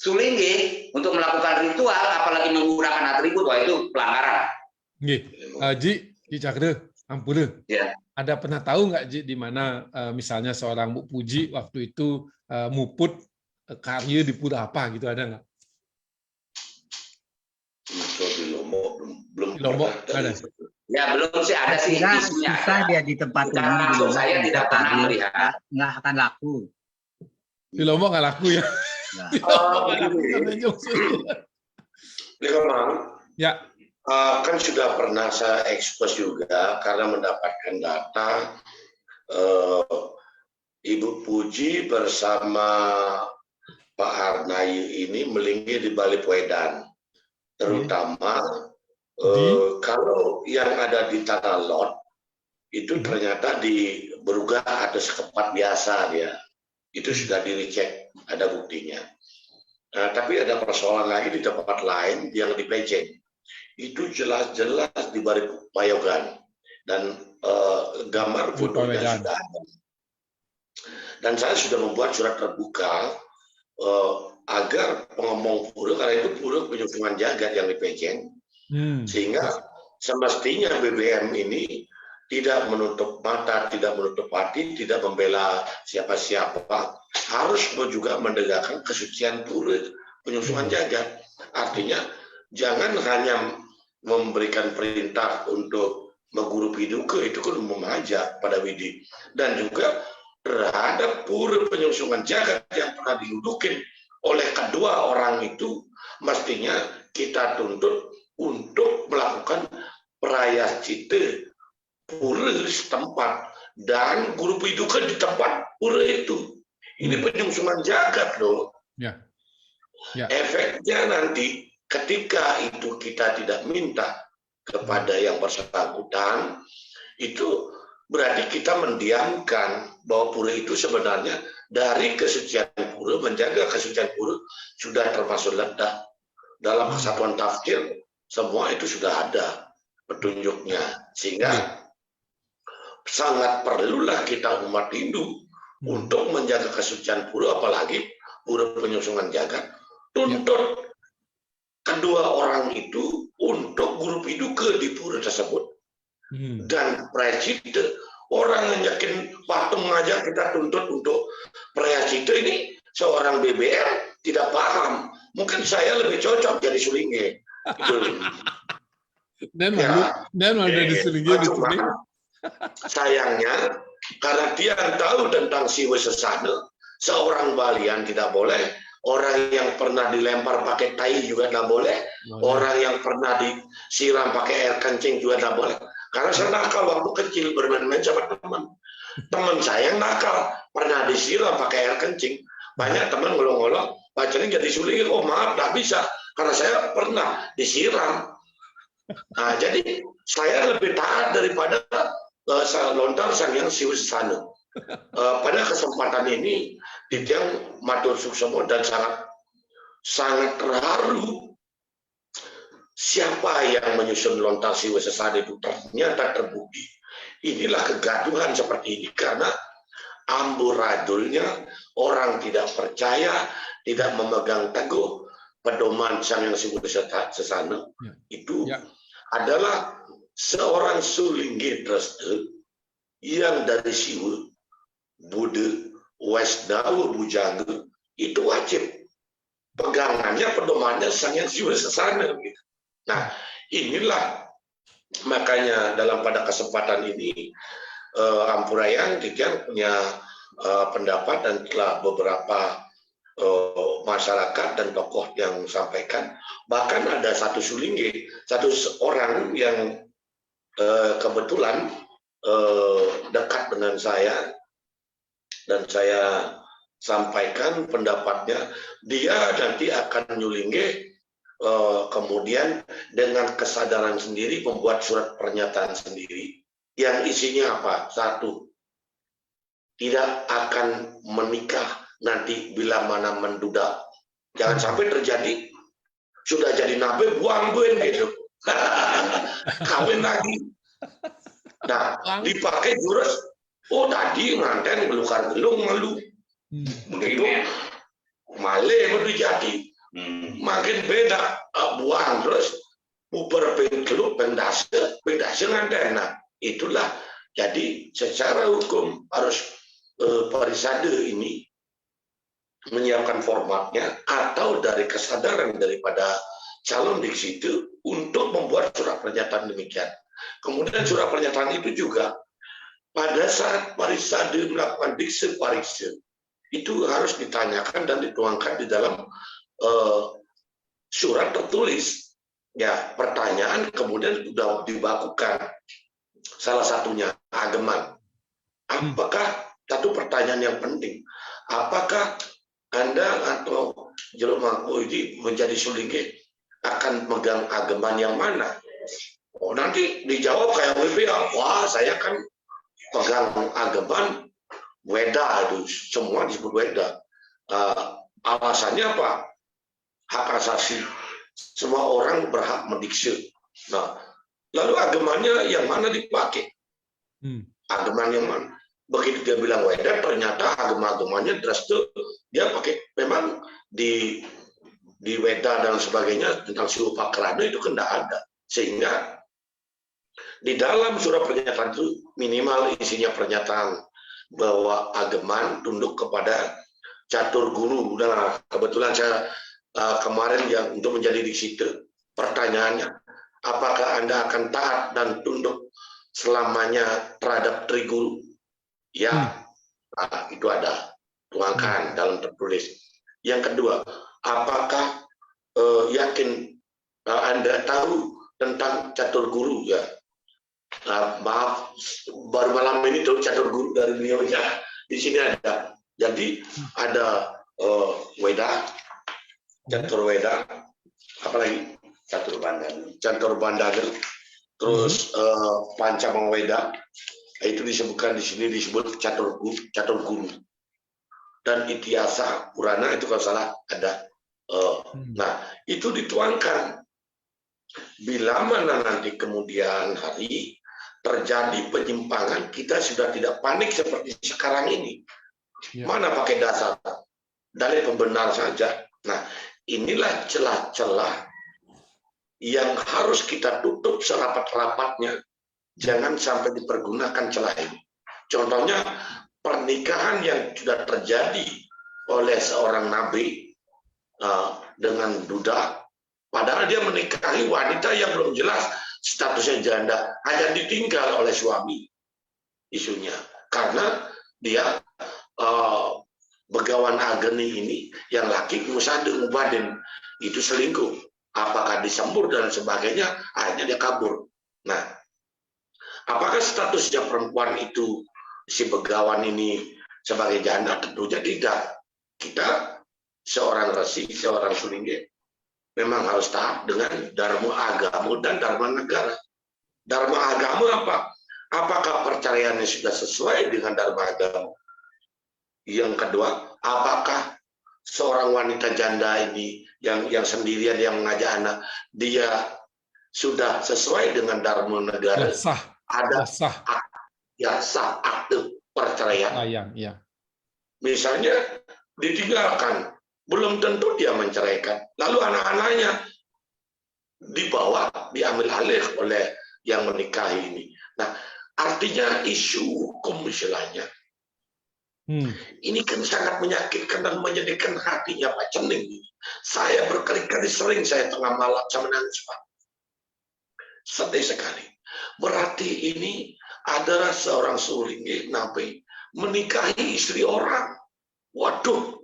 Speaker 11: Sulinggi untuk melakukan ritual, apalagi menggunakan atribut, wah itu pelanggaran.
Speaker 1: Ji, Cakre, ampun.
Speaker 11: Ya.
Speaker 1: Ada pernah tahu nggak Ji di mana misalnya seorang Bu Puji waktu itu muput karya di pura apa gitu, ada nggak?
Speaker 6: Di Lombok belum.
Speaker 1: Di Lombok ada.
Speaker 11: Ya belum sih, ada sih isunya.
Speaker 9: Susah dia di tempat ini.
Speaker 11: Langsung saya tidak pernah melihat.
Speaker 9: Nggak akan laku.
Speaker 1: Di Lombok nggak laku ya?
Speaker 6: Ya. Kan sudah pernah saya ekspos juga karena mendapatkan data Ibu Puji bersama Pak Harnayu ini melingkir di Bali Wedan, terutama kalau yang ada di Tanah Lot itu ternyata berugah ada sekepat biasa dia. Itu sudah di-recheck, ada buktinya. Tapi ada persoalan lagi di tempat lain yang di Pejeng. Itu jelas-jelas di balik Piogan. Dan gambar fotonya sudah ada. Dan saya sudah membuat surat terbuka agar pengomong pura, karena itu pura penyusungan jagat yang di Pejeng. Sehingga semestinya BBM ini tidak menutup mata, tidak menutup hati, tidak membela siapa-siapa, harus juga menegakkan kesucian pura penyusungan jagat. Artinya jangan hanya memberikan perintah untuk mengguru piduka, itu kan umum aja pada Widi, dan juga terhadap pura penyusungan jagat yang pernah didudukin oleh kedua orang itu, mestinya kita tuntut untuk melakukan prayascita pura di setempat dan guru piduka di tempat pura itu. Ini penyusunan jagat loh. Efeknya nanti ketika itu kita tidak minta kepada yang bersangkutan, itu berarti kita mendiamkan bahwa pura itu sebenarnya dari kesucian pura, menjaga kesucian pura sudah termasuk ledak. Dalam kesatuan tafsir semua itu sudah ada petunjuknya, sehingga sangat perlulah kita umat Hindu untuk menjaga kesucian pura, apalagi pura penyusungan jagat. Tuntut kedua orang itu untuk guru piduka di pura tersebut. Dan prayascita, orang yang yakin patung ngajar kita tuntut untuk prayascita ini, seorang BBR tidak paham. Mungkin saya lebih cocok jadi Sulinggi.
Speaker 1: Dan malu dari Sulinggi di sini.
Speaker 6: Sayangnya, karena dia tahu tentang Siwa Sesana, seorang Balian tidak boleh, orang yang pernah dilempar pakai tai juga tidak boleh, orang yang pernah disiram pakai air kencing juga tidak boleh. Karena saya nakal waktu kecil bermain-main sama teman. Teman saya yang nakal, pernah disiram pakai air kencing. Banyak teman ngolong-ngolong, bacanya jadi Sulinggi, oh maaf, tidak bisa. Karena saya pernah disiram. Nah, jadi saya lebih taat daripada lontar sang yang Siwa Sesana. Pada kesempatan ini Ditjang matur suksomo dan sangat terharu siapa yang menyusun lontar Siwa Sesana itu ternyata terbukti. Inilah kegaduhan seperti ini karena amburadulnya orang tidak percaya, tidak memegang teguh pedoman sang yang Siwa Sesana itu adalah seorang Sulinggi Dreste yang dari Siwa Bude, Wesdawa, Bujaga, itu wajib. Pegangannya, pedomannya sangat jiwa sesana. Gitu. Nah, inilah makanya pada kesempatan ini Ampurayang Titian punya pendapat dan telah beberapa masyarakat dan tokoh yang sampaikan. Bahkan ada satu Sulingge, satu orang yang kebetulan dekat dengan saya dan saya sampaikan pendapatnya, dia nanti akan nyulingge kemudian dengan kesadaran sendiri membuat surat pernyataan sendiri yang isinya apa? Satu, tidak akan menikah nanti bila mana menduda. Jangan sampai terjadi sudah jadi nabe buang gitu. Kawin lagi. Nah, dipakai jurus, oh tadi nganten belukar gelung malu. Begitu male baru jadi. Makin beda buang terus uber penggeluk pendase nganten. Nah, itulah jadi secara hukum harus Parisade ini menyiapkan formatnya atau dari kesadaran daripada calon di situ untuk membuat surat pernyataan demikian. Kemudian surat pernyataan itu juga pada saat Parisade melakukan dikse parikse itu harus ditanyakan dan dituangkan di dalam surat tertulis. Ya, pertanyaan kemudian sudah dibakukan. Salah satunya ageman. Apakah satu pertanyaan yang penting? Apakah Anda atau jelema ini menjadi Sulingge akan megang ageman yang mana? Oh, nanti dijawab kayak WPA, wah saya kan pegang ageman Weda, itu semua disebut Weda. Alasannya apa? Hak asasi. Semua orang berhak mendikse. Nah, lalu agemannya yang mana dipakai? Ageman yang mana? Begitu dia bilang Weda, ternyata agama-agamanya drastis. Dia pakai memang di Weda dan sebagainya tentang suhu pakrana itu kan tidak ada. Sehingga di dalam surat pernyataan itu minimal isinya pernyataan bahwa ageman tunduk kepada catur guru. Nah, kebetulan saya kemarin yang untuk menjadi di situ pertanyaannya, apakah Anda akan taat dan tunduk selamanya terhadap Tri Guru? Ya, nah, itu ada tuangkan dalam tertulis. Yang kedua, apakah yakin Anda tahu tentang catur guru? Ya, maaf, baru malam ini tuh catur guru dari beliau ya. Di sini ada. Jadi ada Weda, catur Weda, apalagi catur Bandaga, terus Pancamang Weda. Itu disebutkan di sini disebut catur guru dan Itiasa Purana itu kalau salah ada. Nah, itu dituangkan bila mana nanti kemudian hari terjadi penyimpangan, kita sudah tidak panik seperti sekarang ini. Mana pakai dasar dalil pembenar saja. Nah, inilah celah-celah yang harus kita tutup serapat-rapatnya. Jangan sampai dipergunakan celah ini. Contohnya pernikahan yang sudah terjadi oleh seorang nabi dengan duda, padahal dia menikahi wanita yang belum jelas statusnya janda, hanya ditinggal oleh suami isunya, karena dia begawan ageni ini yang laki musade mubadin itu selingkuh, apakah disembur dan sebagainya, akhirnya dia kabur. Nah, apakah statusnya perempuan itu si begawan ini sebagai janda? Tentunya tidak. Kita seorang resi, seorang Sulingge memang harus taat dengan dharma agama dan dharma negara. Dharma agama apa? Apakah percayaannya sudah sesuai dengan dharma agama? Yang kedua, apakah seorang wanita janda ini yang sendirian yang mengajak anak, dia sudah sesuai dengan dharma negara? Ada sah akte perceraian.
Speaker 1: Ya.
Speaker 6: Misalnya ditinggalkan, belum tentu dia menceraikan. Lalu anak-anaknya dibawa, diambil alih oleh yang menikahi ini. Nah, artinya isu hukum istilahnya Ini kan sangat menyakitkan dan menyedihkan hatinya Pak Cening. Saya berkali-kali sering saya tengah malam saya menangis Pak. Sedih sekali. Berarti ini adalah seorang sulingih nabi menikahi istri orang. Waduh.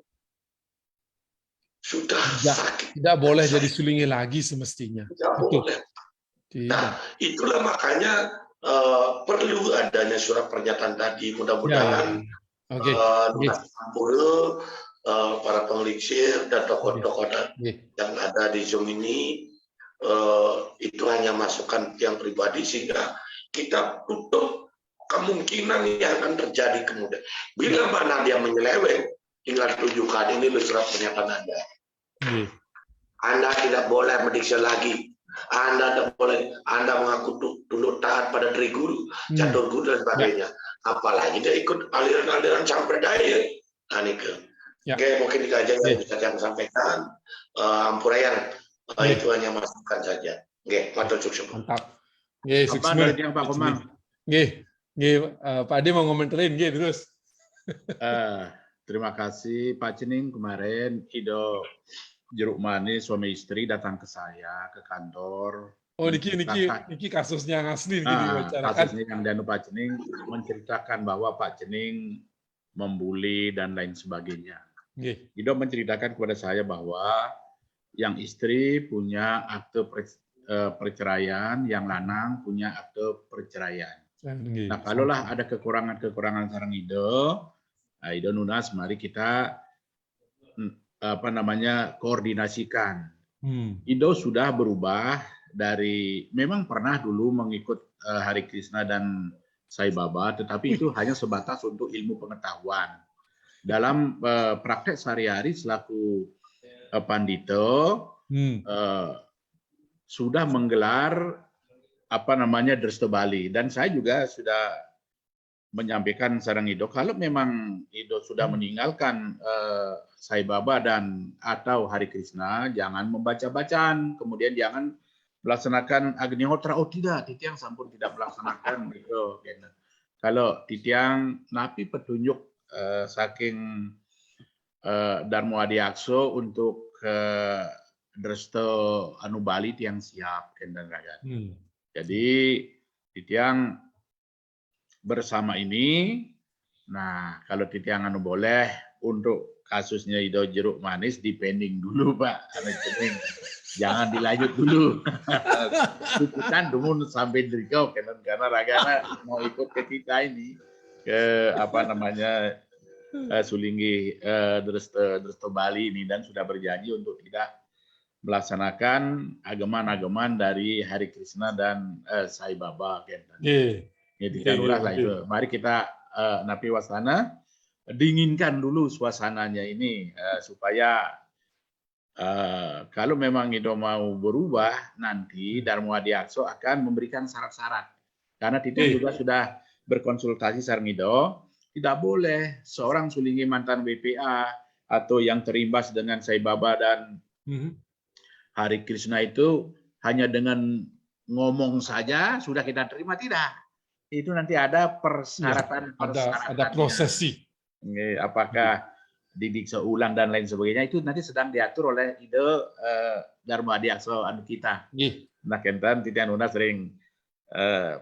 Speaker 6: Sudah sakit.
Speaker 1: Tidak boleh jadi sulingih lagi semestinya.
Speaker 6: Tidak boleh. Nah, itulah makanya perlu adanya surat pernyataan tadi. Mudah-mudahan para pengelipsir dan tokoh-tokoh yang ada di Zoom ini itu hanya masukan yang pribadi sehingga kita tutup kemungkinan yang akan terjadi kemudian. Bila mana dia menyeleweng, tinggal tunjukkan ini surat pernyataan Anda. Anda tidak boleh mendikse lagi. Anda tidak boleh. Anda mengaku tunduk taat pada dari guru, catur guru dan sebagainya. Apalagi dia ikut aliran-aliran samperdaya. Nah, oke, mungkin itu aja yang bisa saya sampaikan. Ampurayan, itu hanya masukan saja. Oke, matur suwun.
Speaker 1: Mantap.
Speaker 7: Apa dari yang Pak Komang?
Speaker 1: Pak Ade mau ngomentarin, terus.
Speaker 7: Terima kasih Pak Cening, kemarin Ido Jeruk Manis suami istri datang ke saya ke kantor.
Speaker 1: Oh, Niki kasusnya yang asli.
Speaker 7: Kasusnya yang Danu Pak Cening menceritakan bahwa Pak Cening membuli dan lain sebagainya. Ido menceritakan kepada saya bahwa yang istri punya akte perceraian, yang lanang punya akte perceraian. Nah, kalaulah ada kekurangan-kekurangan sareng Ido Nunas, mari kita koordinasikan. Ido sudah berubah dari memang pernah dulu mengikut Hari Krishna dan Sai Baba, tetapi itu hanya sebatas untuk ilmu pengetahuan. Dalam praktek sehari-hari selaku pandito sudah menggelar Dresta Bali, dan saya juga sudah menyampaikan sareng Ido kalau memang Ido sudah meninggalkan Sai Baba dan atau Hari Krishna, jangan membaca bacaan, kemudian jangan melaksanakan Agnihotra. Oh tidak, Titiang sampun tidak melaksanakan gitu. Kalau Titiang napi petunjuk saking Darmo Adiakso untuk Dresta anu Bali tiang siap kendan. Jadi Titiang bersama ini, nah kalau Titiang anu boleh untuk kasusnya Ido Jeruk Manis dipending dulu Pak, jangan dilanjut dulu. Bukan dumun sampai dirikau karena ragana mau ikut ke kita ini ke Sulinggi Dresta Bali ini, dan sudah berjanji untuk tidak melaksanakan agaman-agaman dari Hari Krishna dan Sai Baba. Jadi lah itu. Mari kita napi wasana, dinginkan dulu suasananya ini supaya kalau memang Ido mau berubah, nanti Darmo Adiakso akan memberikan syarat-syarat. Karena Titiang juga sudah berkonsultasi sareng Ido, tidak boleh seorang Sulinggi mantan BPA atau yang terimbas dengan Sai Baba dan Hari Krishna itu hanya dengan ngomong saja sudah kita terima, tidak. Itu nanti ada persyaratan,
Speaker 1: ada prosesi.
Speaker 7: Apakah didiksa ulang dan lain sebagainya, itu nanti sedang diatur oleh Ido Darmo Adiakso anu kita. Nah, kentan Titiang Nunas sering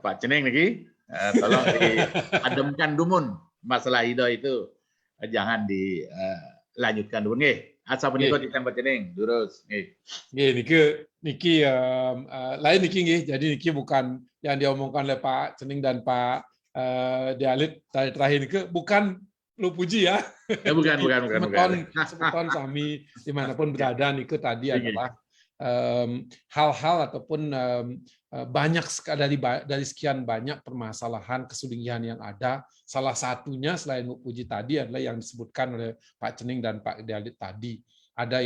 Speaker 7: Pak Cening lagi tolong diademkan dumun masalah Ido itu, jangan dilanjutkan dulu Asa penikot Titiang Pak Cening terus
Speaker 1: niki lain niki jadi niki bukan yang diomongkan oleh Pak Cening dan Pak Dialit terakhir niki bukan lu puji ya.
Speaker 7: Bukan.
Speaker 1: Semeton sami dimanapun berada niki tadi adalah hal-hal ataupun banyak dari sekian banyak permasalahan kesulingan yang ada. Salah satunya selain puji tadi adalah yang disebutkan oleh Pak Cening dan Pak Dialit tadi. Ada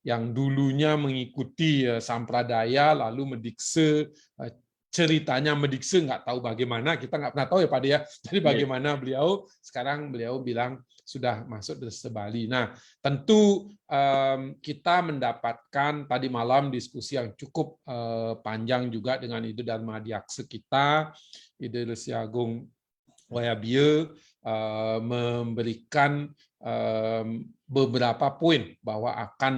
Speaker 1: yang dulunya mengikuti sampradaya lalu mendikse, ceritanya mendikse nggak tahu bagaimana, kita nggak pernah tahu ya Pak ya. Jadi bagaimana sekarang beliau bilang sudah masuk Dresta Bali. Nah, tentu kita mendapatkan tadi malam diskusi yang cukup panjang juga dengan Ido Darmo Adiakso kita, Ido Lesti Agung Wayabia memberikan beberapa poin bahwa akan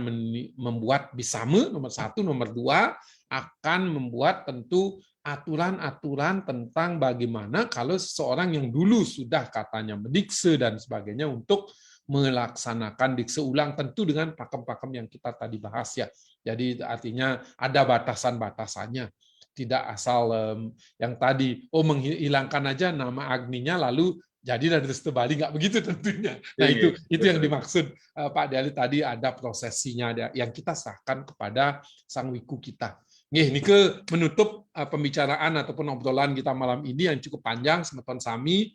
Speaker 1: membuat Bisama nomor 1, nomor 2 akan membuat tentu aturan-aturan tentang bagaimana kalau seseorang yang dulu sudah katanya mendikse dan sebagainya untuk melaksanakan dikse ulang, tentu dengan pakem-pakem yang kita tadi bahas ya. Jadi artinya ada batasan-batasannya. Tidak asal yang tadi menghilangkan aja nama Agninya lalu jadi dari Bali, nggak begitu tentunya. Nah itu yang dimaksud Pak Dali tadi, ada prosesinya yang kita serahkan kepada sang wiku kita. Ini ke menutup pembicaraan ataupun obrolan kita malam ini yang cukup panjang semeton sami.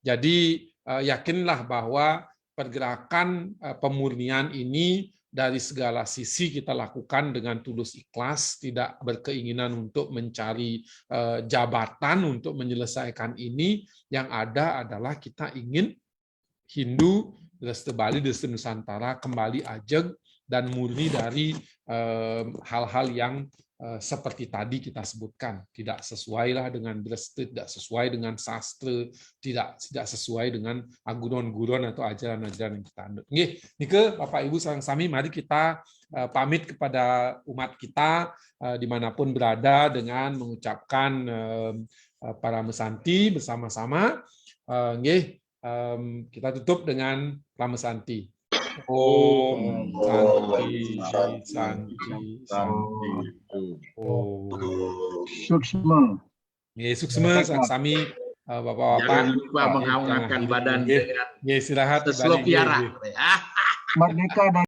Speaker 1: Jadi yakinlah bahwa pergerakan pemurnian ini dari segala sisi kita lakukan dengan tulus ikhlas, tidak berkeinginan untuk mencari jabatan untuk menyelesaikan ini. Yang ada adalah kita ingin Hindu, Desta Bali, Desta Nusantara kembali ajeg dan murni dari hal-hal yang seperti tadi kita sebutkan, tidak sesuai lah dengan Desta, tidak sesuai dengan sastra, tidak sesuai dengan aguron-guron atau ajaran-ajaran yang kita anut. Nike Bapak Ibu sareng sami, mari kita pamit kepada umat kita dimanapun berada dengan mengucapkan para mesanti bersama-sama. Kita tutup dengan Pramesanti. Om Santi Santi Santi.
Speaker 3: Suksma.
Speaker 1: Suksma sami Bapak-bapak.
Speaker 7: Jangan lupa menghangatkan badan dengan
Speaker 1: istirahat
Speaker 7: seselok piara.
Speaker 3: Merdeka dari